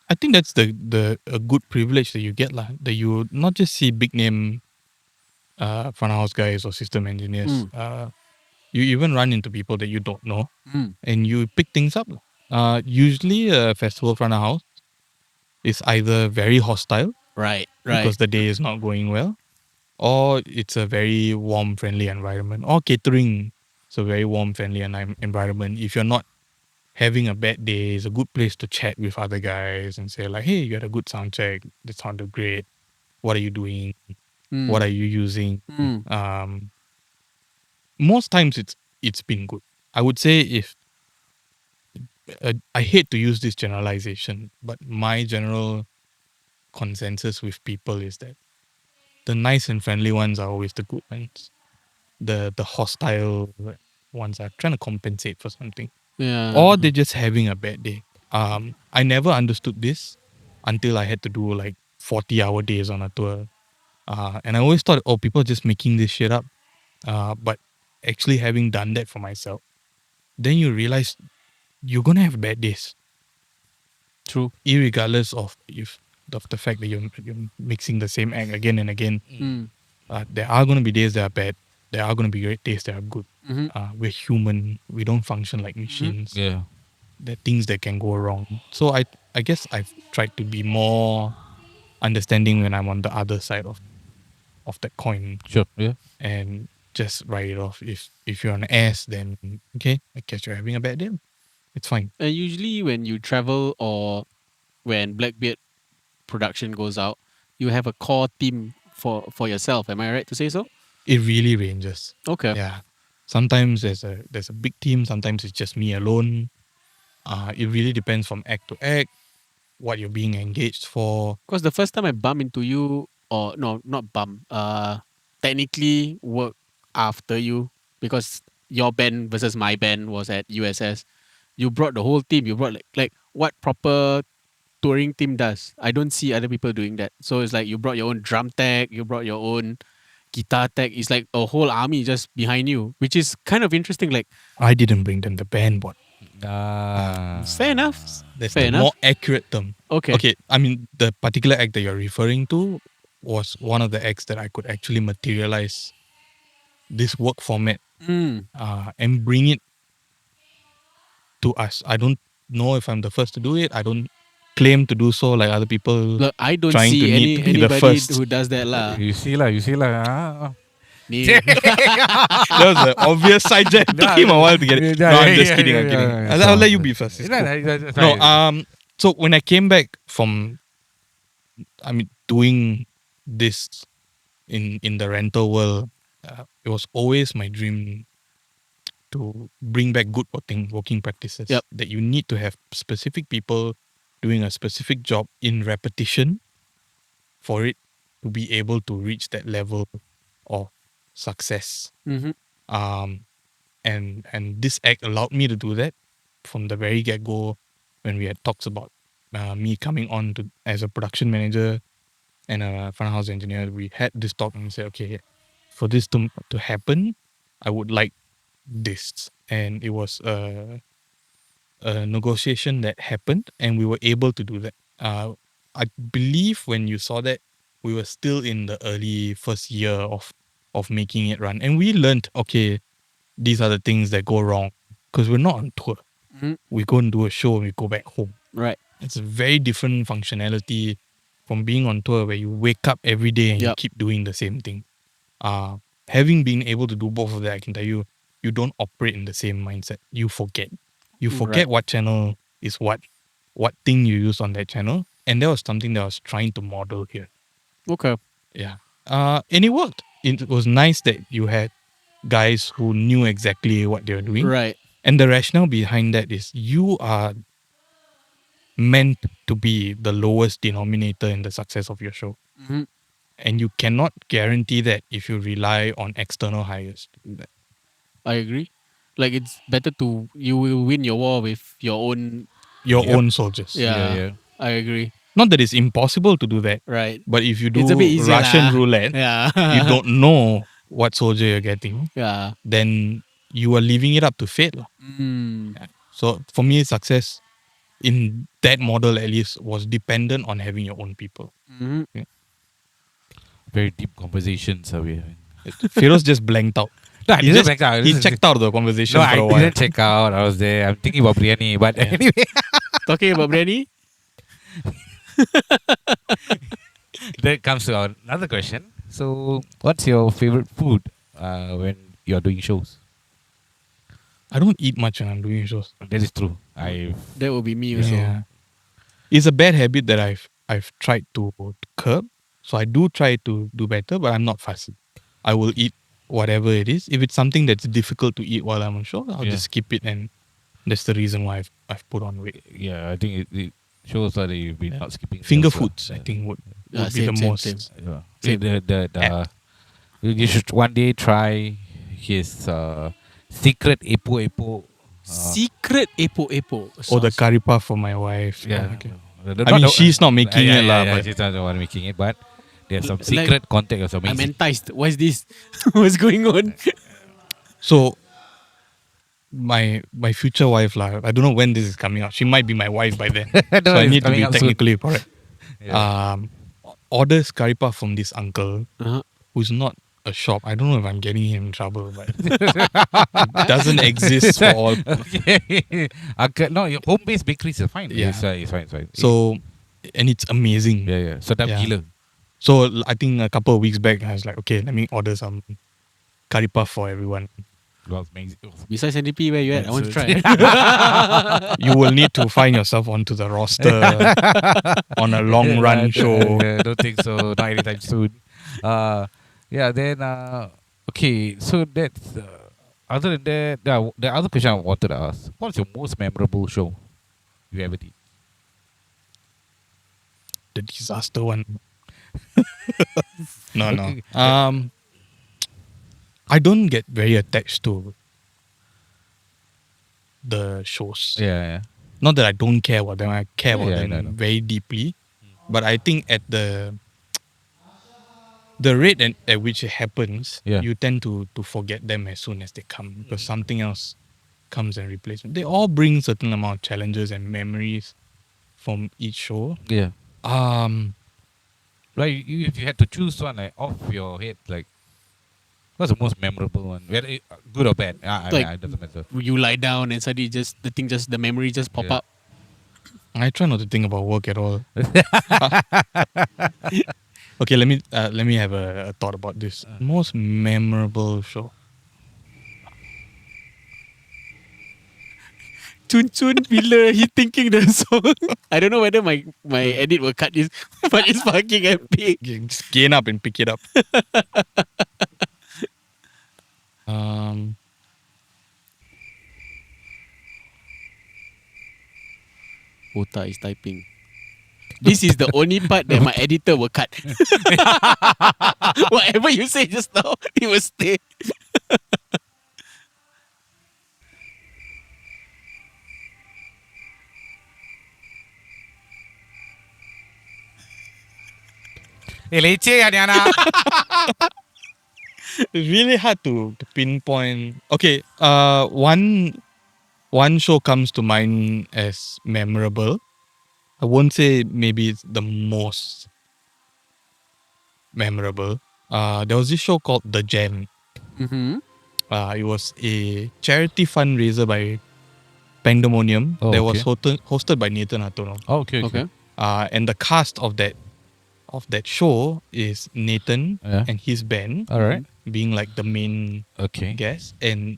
I think that's the a good privilege that you get lah. That you not just see big name front house guys or system engineers. You even run into people that you don't know, Mm. and you pick things up. Usually, a festival front of house is either very hostile Right. because the day is not going well, or it's a very warm, friendly environment, or catering. It's a very warm, friendly environment. If you're not having a bad day, it's a good place to chat with other guys and say like, hey, you had a good sound check. That sounded great. What are you doing? Mm. What are you using? Mm. Most times it's been good. I would say if I hate to use this generalization, but my general consensus with people is that the nice and friendly ones are always the good ones. The hostile ones are trying to compensate for something, Yeah. or they're just having a bad day. I never understood this until I had to do like 40-hour days on a tour, and I always thought, oh, people are just making this shit up. But actually having done that for myself, then you realize you're gonna have bad days, True. irregardless of the fact that you're mixing the same act again and again. Mm. There are gonna be days that are bad. There are gonna be great days that are good. Mhm. We're human. We don't function like machines. Yeah. There are things that can go wrong. So I guess I've tried to be more understanding when I'm on the other side of that coin, Sure. Yeah. and just write it off. If you're an ass, then okay, I guess you're having a bad day. It's fine. And usually when you travel or when Blackbeard production goes out, you have a core team for yourself. Am I right to say so? It really ranges. Okay. Yeah. Sometimes there's a big team. Sometimes it's just me alone. It really depends from act to act, what you're being engaged for. Because the first time I bump into you, or no, not bump, technically work after you, because your band versus my band was at USS. You brought the whole team. You brought like what proper touring team does. I don't see other people doing that. So it's like you brought your own drum tech, you brought your own guitar tech. It's like a whole army just behind you, which is kind of interesting. Like, I didn't bring them the band, but fair enough. that's Fair the enough. more accurate term. Okay. Okay, I mean, the particular act that you're referring to was one of the acts that I could actually materialize this work format Mm. and bring it to us. I don't know if I'm the first to do it. I don't claim to do so like other people. Look, I don't trying to see need to be the anybody first. who does that lah. You see lah. Ni- That was an obvious side jab. It took him a while to get it. No, I'm just kidding. I'm kidding. I'll let you be first. It's cool. No, so when I came back from, doing this in the rental world, it was always my dream to bring back good working practices. Yep. That you need to have specific people doing a specific job in repetition for it to be able to reach that level of success. Mhm. And this act allowed me to do that from the very get-go when we had talks about me coming on to as a production manager and a front house engineer. We had this talk and we said, okay, for this to happen, I would like this. And it was a negotiation that happened and we were able to do that. I believe when you saw that, we were still in the early first year of making it run. And we learned, okay, these are the things that go wrong because we're not on tour. Mhm. We go and do a show and we go back home. Right. It's a very different functionality from being on tour where you wake up every day and you Yep. keep doing the same thing. Having been able to do both of that, I can tell you, you don't operate in the same mindset. You forget. You forget what channel is what thing you use on that channel. And that was something that I was trying to model here. Okay. Yeah. And it worked. It was nice that you had guys who knew exactly what they were doing. Right. And the rationale behind that is you are meant to be the lowest denominator in the success of your show. Mhm. And you cannot guarantee that if you rely on external hires to do that. I agree. Like, it's better to you will win your war with your own. Your own soldiers. Yeah. I agree. Not that it's impossible to do that, Right. but if you do It's a bit easier Russian lah. roulette, Yeah. you don't know what soldier you're getting, Yeah. then you are leaving it up to fate. Mm. So for me, success in that model at least was dependent on having your own people. Mhm. Very deep conversations are we having. Feroz just blanked out. No, I He didn't just check out. he checked out of the conversation No, for I a while. didn't check out. I was there. I'm thinking about biryani. But Yeah. anyway, Talking about biryani, that comes to another question. So, what's your favorite food when you're doing shows? I don't eat much when I'm doing shows. That is true. I that will be me also. Yeah. It's a bad habit that I've tried to curb. So I do try to do better, but I'm not fussy. I will eat whatever it is. If it's something that's difficult to eat while I'm on show, I'll just skip it, and that's the reason why I've put on weight. Yeah, I think it shows that you've been not skipping Finger stuff, foods, I think, would be Same, the same, most. same. Yeah. Same. You should one day try his secret epo. Secret epo. Or the sauce. curry puff for my wife. Yeah. Okay. I mean, she's not making it lah, but- she's not the one making it, but there's some Like, secret contact or something. I'm enticed. What is this? What's going on? So my future wife lah, I don't know when this is coming out. She might be my wife by then. No, So I it's need to coming be out soon. technically correct. Yeah. Orders curry puff from this uncle Uh-huh. who's not a shop. I don't know if I'm getting him in trouble, but it doesn't exist for all. Okay. No, your home-based bakeries are fine. Yeah. It's fine. So, and it's amazing. yeah. So that Yeah. gila. So I think a couple of weeks back, I was like, okay, let me order some curry puff for everyone. It was amazing. Besides NDP, where you at? I want to try. You will need to find yourself onto the roster on a long run show. Don't think so. Not anytime soon. Then okay. So that's other than that. The other question I wanted to ask: what's your most memorable show you ever did? The disaster one. No. Okay. I don't get very attached to the shows. Yeah. Not that I don't care about them. I care about Yeah, them I know. very deeply. But I think at the rate at which it happens, Yeah. you tend to forget them as soon as they come, because something else comes and replaces them. They all bring certain amount of challenges and memories from each show. Yeah. Like if you had to choose one like off your head, like what's the most memorable one? Whether good or bad? I mean, it doesn't matter. You lie down and suddenly the memory just pop Yeah. up. I try not to think about work at all. Okay, let me have a thought about this. Most memorable show. Chun bila he thinking the song. I don't know whether my edit will cut this, but it's fucking epic. Just gain up and pick it up. Utha is typing. This is the only part that my editor will cut. Whatever you say just now, it will stay. Leceh ni anak. It's really hard to pinpoint. Okay, one show comes to mind as memorable. I won't say maybe it's the most memorable. There was this show called The Jam. Mm-hmm. It was a charity fundraiser by Pandemonium Oh, that was okay. hosted by Nathan Hartono. Okay. And the cast of that show is Nathan Yeah. and his band, All right. being like the main Okay. guest, and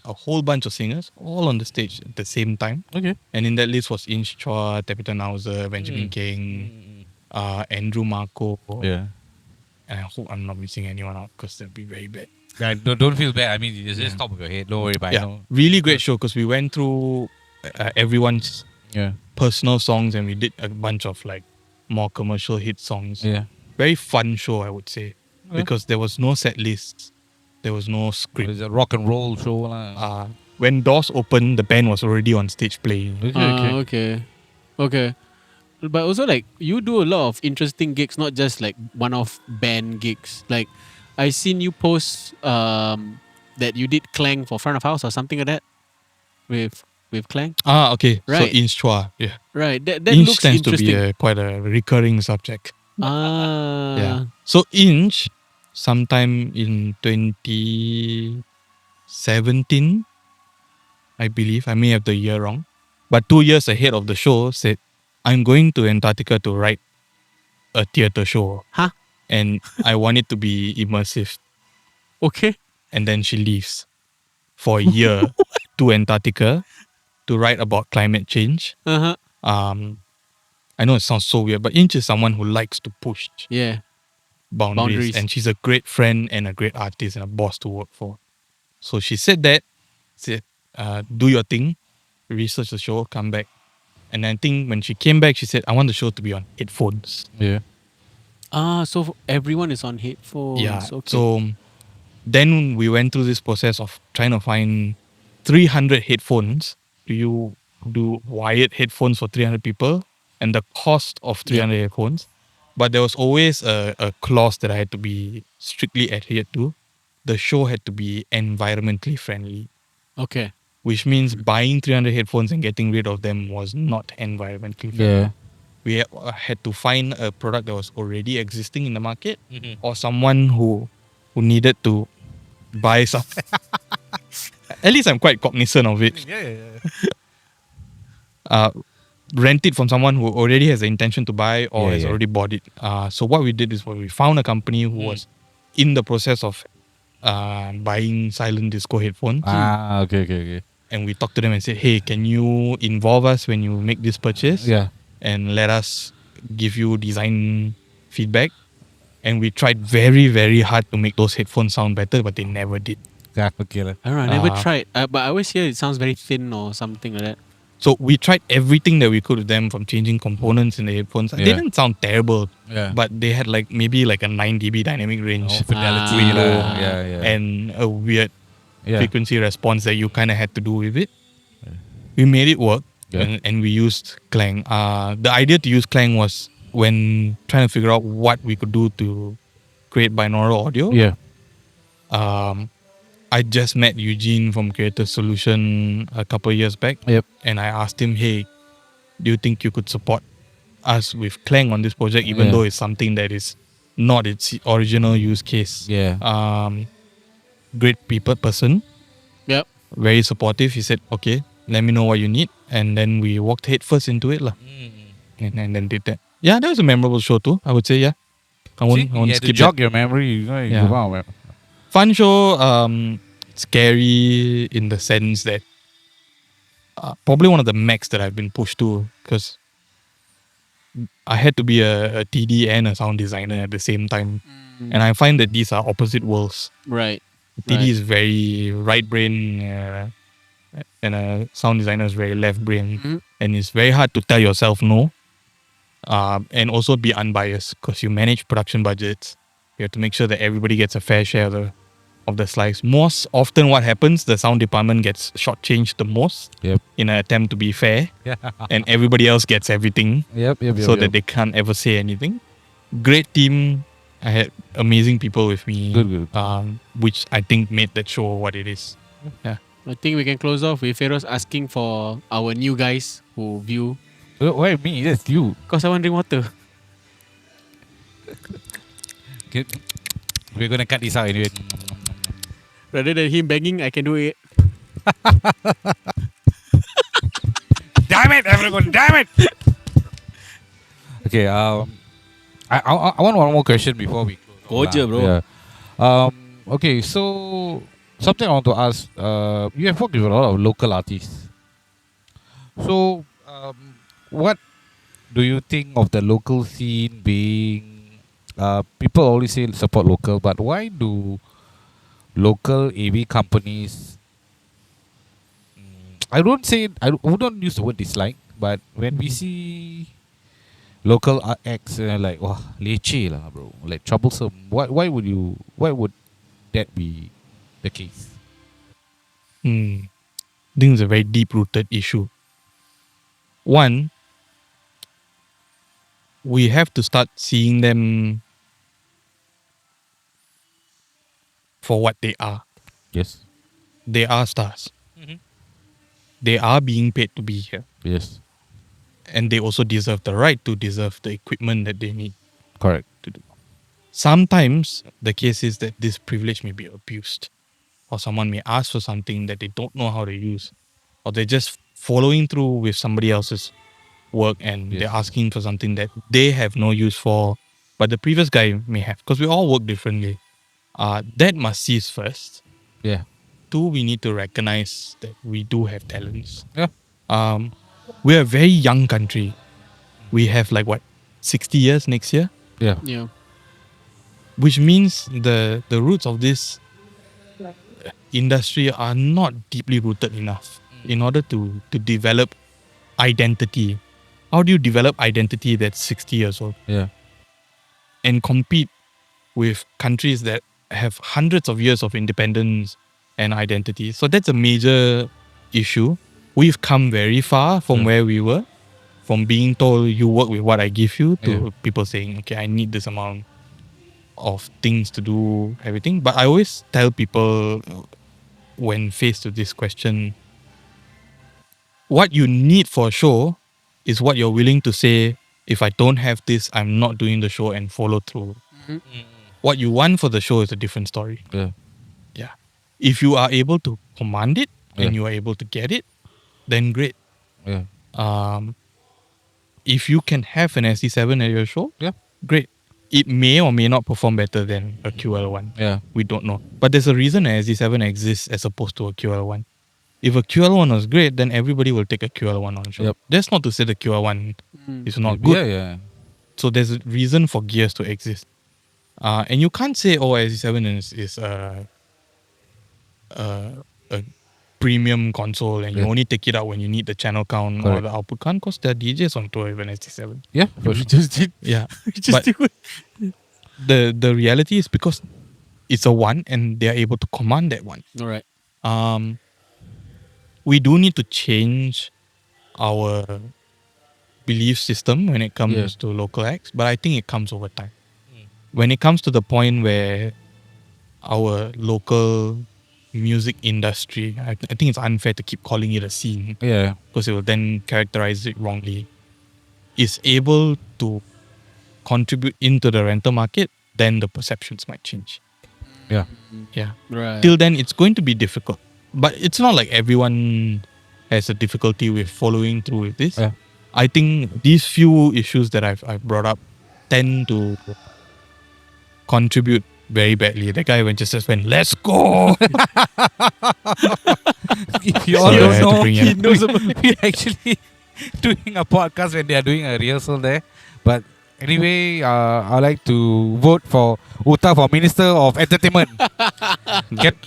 a whole bunch of singers all on the stage at the same time. Okay. And in that list was Inch Chua, Tabitha Nauser, Benjamin King, Andrew Marco. Yeah. And I hope I'm not missing anyone out, because that'd be very bad. Don't feel bad. I mean, just top of your head. Don't worry about it. Really great show, because we went through everyone's Yeah. personal songs, and we did a bunch of like more commercial hit songs. Yeah. Very fun show, I would say, Okay. because there was no set list, there was no script. It's a rock and roll show lah. When doors opened, the band was already on stage playing. Okay. But also, like, you do a lot of interesting gigs, not just like one-off band gigs. Like, I seen you post that you did Clang for front of house or something like that with Clang. Okay. Right. So Inch Chua, yeah. Right. That Inch looks tends to interesting. be quite a recurring subject. Ah. Yeah. So Inch sometime in 2017, I believe. I may have the year wrong. But 2 years ahead of the show, said, I'm going to Antarctica to write a theatre show. Huh? And I want it to be immersive. Okay. And then she leaves for a year to Antarctica to write about climate change. Uh-huh. I know it sounds so weird, but Inch is someone who likes to push Yeah. boundaries. And she's a great friend and a great artist and a boss to work for. So she said that, do your thing, research the show, come back. And I think when she came back, she said, I want the show to be on headphones. Yeah. So everyone is on headphones. Yeah. Okay. So then we went through this process of trying to find 300 headphones. Do you do wired headphones for 300 people? And the cost of 300 headphones. But there was always a clause that I had to be strictly adhered to. The show had to be environmentally friendly. Okay. Which means buying 300 headphones and getting rid of them was not environmentally friendly. Yeah. We had to find a product that was already existing in the market or someone who needed to buy some. At least I'm quite cognizant of it. Rent it from someone who already has the intention to buy or has already bought it. So what we did is we found a company who was in the process of buying silent disco headphones. Okay. And we talked to them and said, hey, can you involve us when you make this purchase? Yeah. And let us give you design feedback. And we tried very, very hard to make those headphones sound better, but they never did. Yeah, okay. I don't know. I never tried. But I always hear it sounds very thin or something like that. So we tried everything that we could with them, from changing components in the headphones. They didn't sound terrible, but they had maybe a 9 dB dynamic range. Fidelity. And a weird frequency response that you kind of had to do with it. We made it work and we used Clang. The idea to use Clang was when trying to figure out what we could do to create binaural audio. Yeah. I just met Eugene from Creator Solution a couple of years back. Yep. And I asked him, hey, do you think you could support us with Clang on this project, even though it's something that is not its original use case? Yeah. Great person. Yep. Very supportive. He said, okay, let me know what you need. And then we walked head first into it. And then did that. Yeah, that was a memorable show too, I would say, yeah. I won't skip to jog that. your memory. Wow. Fun show, scary in the sense that probably one of the max that I've been pushed to, because I had to be a TD and a sound designer at the same time. And I find that these are opposite worlds. Right. TD is very right brain and a sound designer is very left brain. And it's very hard to tell yourself no. And also be unbiased, because you manage production budgets. You have to make sure that everybody gets a fair share of the slice. Most often what happens, the sound department gets shortchanged the most in an attempt to be fair. And everybody else gets everything so that they can't ever say anything. Great team. I had amazing people with me, Good. which I think made that show what it is. Yeah. I think we can close off with Feroz asking for our new guys who view. Why me? That's you. Because I want to drink water. We're gonna cut this out anyway. Rather than him begging, I can do it. Damn it, everyone! Damn it! Okay. I want one more question before we close. Go je, bro. Yeah. Okay. So something I want to ask. You have worked with a lot of local artists. So, what do you think of the local scene being? People always say support local, but why do local AV companies? I wouldn't use the word dislike, but when we see local acts like wah leceh lah bro, like troublesome. Why would that be the case? I think it's a very deep-rooted issue. One, we have to start seeing them for what they are. Yes. They are stars. They are being paid to be here. Yes. And they also deserve the right to deserve the equipment that they need Correct. to do. Sometimes the case is that this privilege may be abused, or someone may ask for something that they don't know how to use, or they're just following through with somebody else's work and they're asking for something that they have no use for, but the previous guy may have, because we all work differently. That must cease first. Yeah. Two, we need to recognize that we do have talents. Yeah. We're a very young country. We have 60 years next year, Yeah. Yeah. which means the roots of this industry are not deeply rooted enough in order to develop identity. How do you develop identity that's 60 years old Yeah. and compete with countries that have hundreds of years of independence and identity? So that's a major issue. We've come very far from where we were, from being told you work with what I give you to people saying, okay, I need this amount of things to do everything. But I always tell people when faced with this question, what you need for a show is what you're willing to say, if I don't have this, I'm not doing the show, and follow through. What you want for the show is a different story. Yeah. Yeah. If you are able to command it and Yeah. you are able to get it, then great. Yeah. If you can have an SD7 at your show, Yeah. great. It may or may not perform better than a QL1. Yeah. We don't know. But there's a reason an SD7 exists as opposed to a QL1. If a QL1 was great, then everybody will take a QL1 on show. Yep. That's not to say the QL1 is not good. Yeah. Yeah. So there's a reason for gears to exist. And you can't say, oh, SD7 is a premium console and you only take it out when you need the channel count or Correct. the output count, because there are DJs on tour with an SD7. Yeah. For We sure. just did. Yeah. We just But did. the reality is because it's a one and they are able to command that one. All right. We do need to change our belief system when it comes to local acts, but I think it comes over time. When it comes to the point where our local music industry, I think it's unfair to keep calling it a scene Yeah. because it will then characterize it wrongly, is able to contribute into the rental market, then the perceptions might change. Yeah. Yeah. Right. Till then, it's going to be difficult. But it's not like everyone has a difficulty with following through with this. Yeah. I think these few issues that I've brought up tend to contribute very badly. That guy just went, let's go. If you all So I don't had to know, bring it up. we're actually doing a podcast when they are doing a rehearsal there. But anyway, I like to vote for Utha for Minister of Entertainment.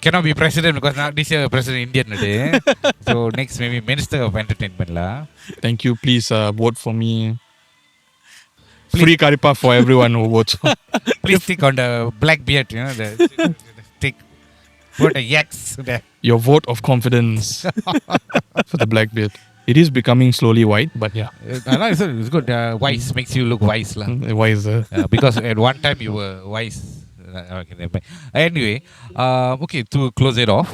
Cannot be president because now this year president Indian today. So next maybe Minister of Entertainment lah. Thank you. Please vote for me. Free Karipa for everyone who votes. Please stick on the Blackbeard, the stick. Put a yes there. Your vote of confidence for the Blackbeard. It is becoming slowly white, but yeah. No, it's good. Wise makes you look wise lah. Why is Because at one time you were wise. Okay, never mind. Anyway, okay, to close it off.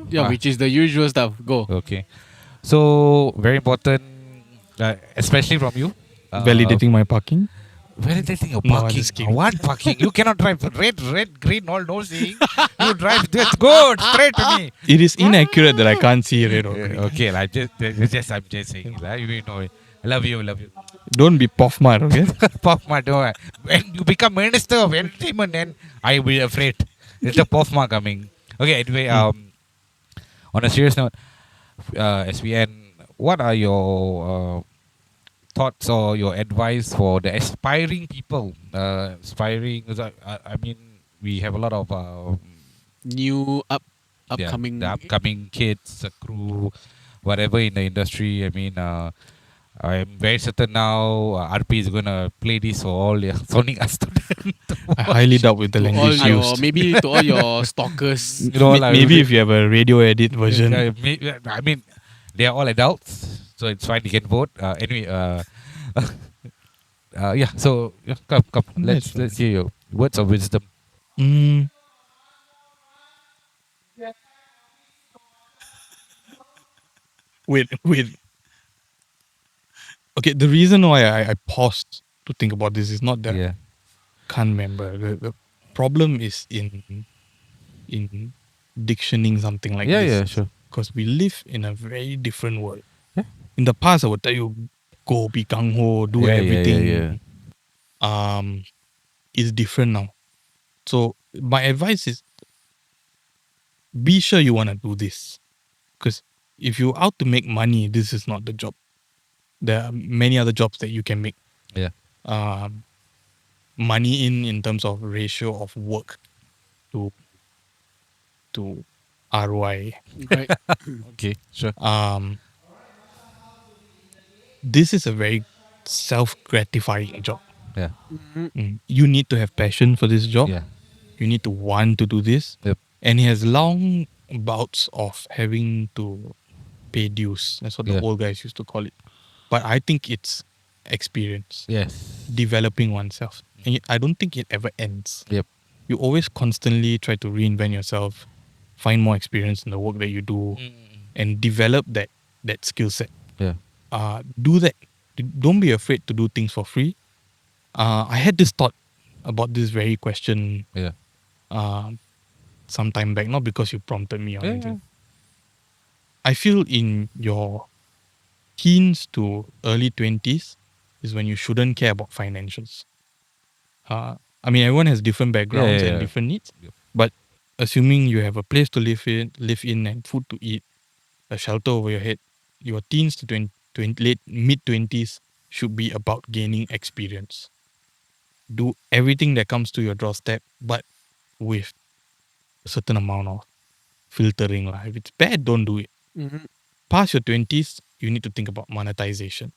Yeah, which is the usual stuff. Go. Okay. So, very important, especially from you. validating my parking? Validating your No, I'm parking. just kidding. What parking? You cannot drive red, green, all those things. You drive, that's good, straight to me. It is inaccurate that I can't see red or green. Okay, I'm just saying. You know, I love you. Don't be puff-mad, okay? Puff Mado. When you become Minister of Entertainment, then I will be afraid. There's a Puff Ma coming. Okay, anyway, on a serious note, SVN, what are your thoughts or your advice for the aspiring people? I mean, we have a lot of New upcoming. the upcoming kids, the crew, whatever in the industry. I mean, I'm very certain now RP is going to play this for all the Sonic students. I highly doubt with the to all language your, used. maybe to all your stalkers. You know, like, Maybe if you have a radio edit version. I mean, they are all adults, so it's fine. You can vote. Anyway, yeah. So come. Let's hear your words of wisdom. Mm. Wait. Okay, the reason why I paused to think about this is not that Yeah. can't remember. The problem is in dictioning something like this. Yeah, sure. Because we live in a very different world. Yeah. In the past, I would tell you, go be gung ho, do Yeah, everything. yeah. It's different now. So my advice is, be sure you want to do this. Because if you're out to make money, this is not the job. There are many other jobs that you can make Yeah. money in terms of ratio of work to ROI. Right. Okay, sure. This is a very self-gratifying job. Yeah. You need to have passion for this job. Yeah. You need to want to do this. Yep. And he has long bouts of having to pay dues. That's what the Yeah. old guys used to call it. But I think it's experience, Yes. developing oneself. And I don't think it ever ends. Yep. You always constantly try to reinvent yourself, find more experience in the work that you do, and develop that skill set. Yeah. Do that. Don't be afraid to do things for free. I had this thought about this very question Yeah. some time back, not because you prompted me or Yeah. anything. I feel in your teens to early 20s is when you shouldn't care about financials. I mean, everyone has different backgrounds Yeah. and different needs, Yep. but assuming you have a place to live in and food to eat, a shelter over your head, your teens to late mid-20s should be about gaining experience. Do everything that comes to your doorstep, but with a certain amount of filtering. If it's bad, don't do it. Past your 20s, you need to think about monetization.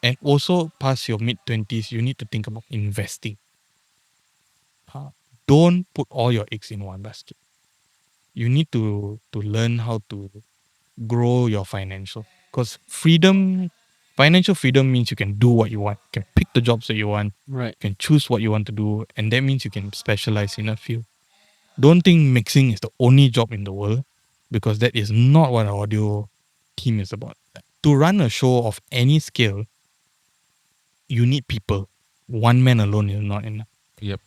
And also past your mid-20s, you need to think about investing. Don't put all your eggs in one basket. You need to learn how to grow your financial. Because financial freedom means you can do what you want. You can pick the jobs that you want. Right. You can choose what you want to do. And that means you can specialize in a field. Don't think mixing is the only job in the world, because that is not what our audio team is about. To run a show of any scale, you need people. One man alone is not enough. Yep.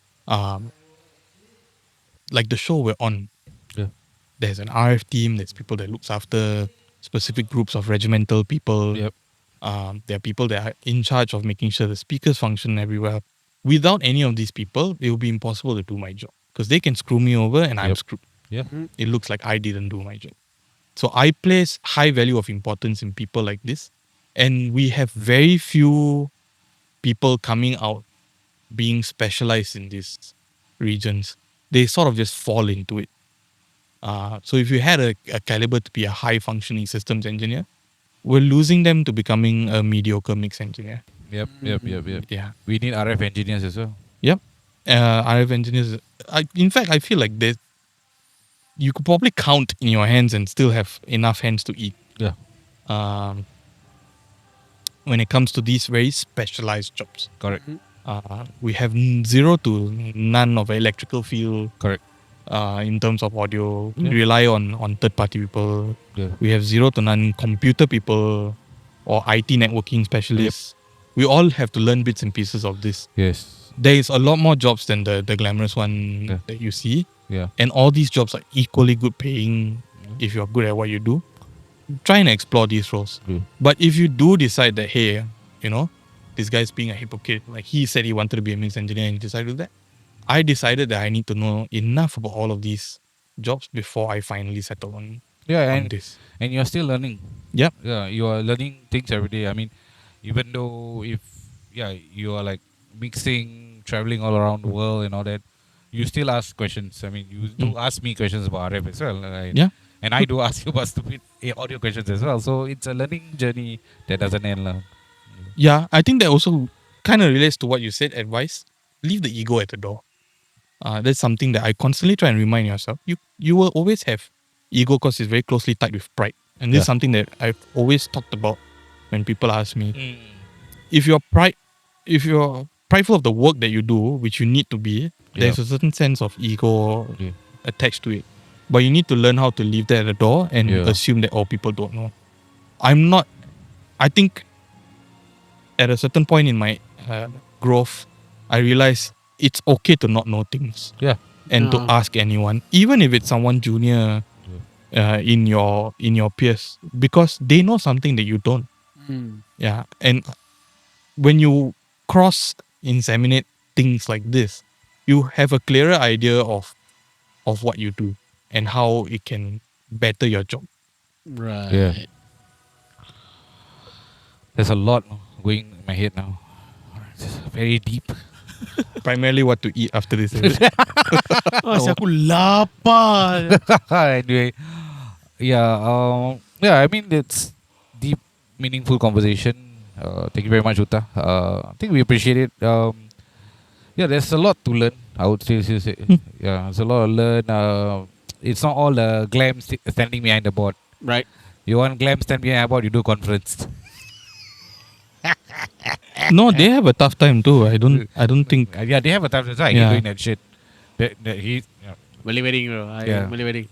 Like the show we're on, Yeah. there's an RF team, there's people that looks after specific groups of regimental people. Yep. There are people that are in charge of making sure the speakers function everywhere. Without any of these people, it will be impossible to do my job, because they can screw me over and I'm Yep. screwed. Yeah. It looks like I didn't do my job. So I place high value of importance in people like this. And we have very few people coming out being specialized in these regions. They sort of just fall into it. So if you had a caliber to be a high functioning systems engineer, we're losing them to becoming a mediocre mix engineer. Yep. Yeah. We need RF engineers as well. Yep. RF engineers. In fact, I feel like you could probably count in your hands and still have enough hands to eat. Yeah. When it comes to these very specialized jobs. Correct. We have zero to none of electrical field. Correct. In terms of audio. Yeah. We rely on third-party people. Yeah. We have zero to none computer people or IT networking specialists. We all have to learn bits and pieces of this. Yes. There is a lot more jobs than the glamorous one that you see. Yeah. And all these jobs are equally good paying if you're good at what you do. Try and explore these roles. Yeah. But if you do decide that, hey, this guy's being a hypocrite, like he said he wanted to be a mix engineer and he decided to do that, I decided that I need to know enough about all of these jobs before I finally settle on this. And you're still learning. Yep. Yeah, you are learning things every day. I mean, even though you are like mixing, traveling all around the world and all that, you still ask questions. I mean, you do ask me questions about RF as well. Right? Yeah. And I do ask you about stupid audio questions as well. So it's a learning journey that doesn't end. Yeah, I think that also kind of relates to what you said, advice. Leave the ego at the door. That's something that I constantly try and remind yourself. You will always have ego because it's very closely tied with pride. And this is something that I've always talked about when people ask me. If you're prideful of the work that you do, which you need to be, there's a certain sense of ego attached to it. But you need to learn how to leave that at the door and assume that all people don't know. I think at a certain point in my growth, I realized it's okay to not know things. Yeah. And to ask anyone, even if it's someone junior in your peers, because they know something that you don't. Yeah. And when you cross-examine things like this, you have a clearer idea of what you do and how it can better your job. Right. Yeah. There's a lot going in my head now. It's very deep. Primarily what to eat after this. Aku lapar. Anyway, yeah. I mean, it's deep, meaningful conversation. Thank you very much, Utha. I think we appreciate it. Yeah, there's a lot to learn. I would say. Yeah, there's a lot to learn. It's not all the glam standing behind the board. Right. You want glam stand behind the board, you do conference. No, they have a tough time too. I don't think. Yeah, they have a time. That's why I keep doing that shit. Malay wedding, bro. Malay wedding.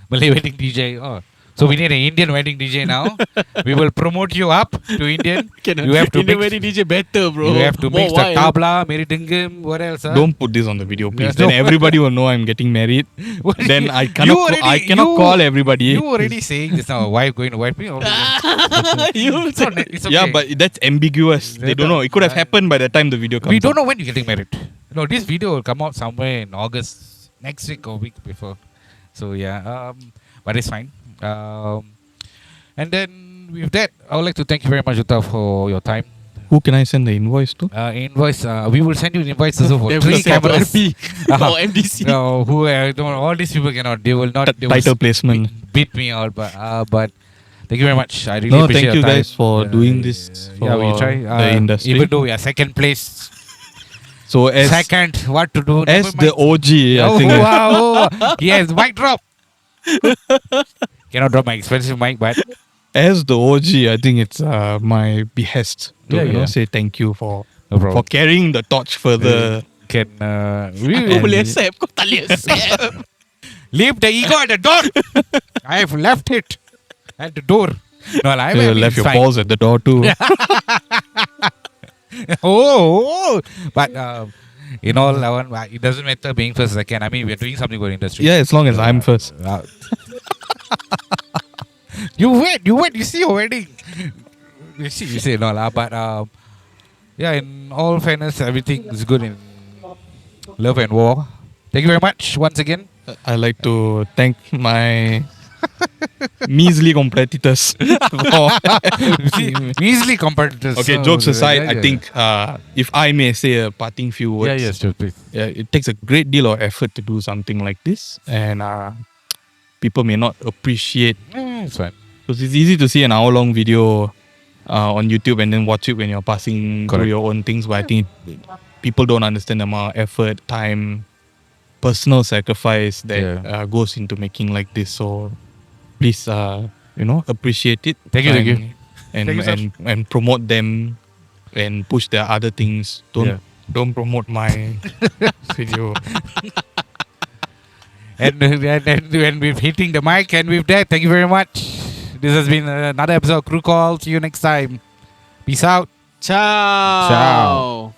Malay wedding DJ. Oh. So we need an Indian wedding DJ now. We will promote you up to Indian. You have to Indian mix, wedding DJ better, bro. you have to mix More the wild. tabla, meridingam, what else? Don't put this on the video, please. Yeah, Then everybody will know I'm getting married. Then I cannot. I cannot you- call everybody. You already saying this now. Wife going to wife me? It's okay. Yeah, but that's ambiguous. They don't know. It could have happened by the time the video comes. we don't out. know when you're getting married. No, this video will come out somewhere in August, next week or week before. So yeah, but it's fine. And then with that, I would like to thank you very much, Utha, for your time. Who can I send the invoice to? Invoice. We will send you an invoice also for They will 3 send to cameras. RP or MDC. No, who don't, all these people cannot. They will not. They will Title placement. beat me out. But thank you very much. I really No, appreciate thank you your time. guys for doing this for Yeah, we try. the industry. Even though we are second place. So as Second, what to do? as Never the mind. OG, I think. Wow. Yes, mic drop. Cannot drop my expensive mic, but As the OG, I think it's my behest to say thank you for no problem. for carrying the torch further. Can Kau boleh accept, kau tak boleh accept. leave the ego at the door. I have left it at the door. No, I You left your balls at the door too. But in all, it doesn't matter being first or second. I mean, we're doing something for the industry. Yeah, as long as I'm first. You wait. You see your wedding. You say no lah. But yeah, in all fairness, everything is good in love and war. Thank you very much once again. I like to thank my measly competitors. Easily competitors. Okay, jokes aside, I think if I may say a parting few words, sure, please. it takes a great deal of effort to do something like this, and people may not appreciate. It's fine. Because it's easy to see an hour-long video on YouTube and then watch it when you're passing through Correct. your own things. But I think people don't understand the amount of effort, time, personal sacrifice that goes into making like this. So please, appreciate it. Thank you. And, Thank you, sir. and promote them and push their other things. Don't promote my video. And we're hitting the mic, and with that, thank you very much. This has been another episode of Krew Call. See you next time. Peace out. Ciao. Ciao.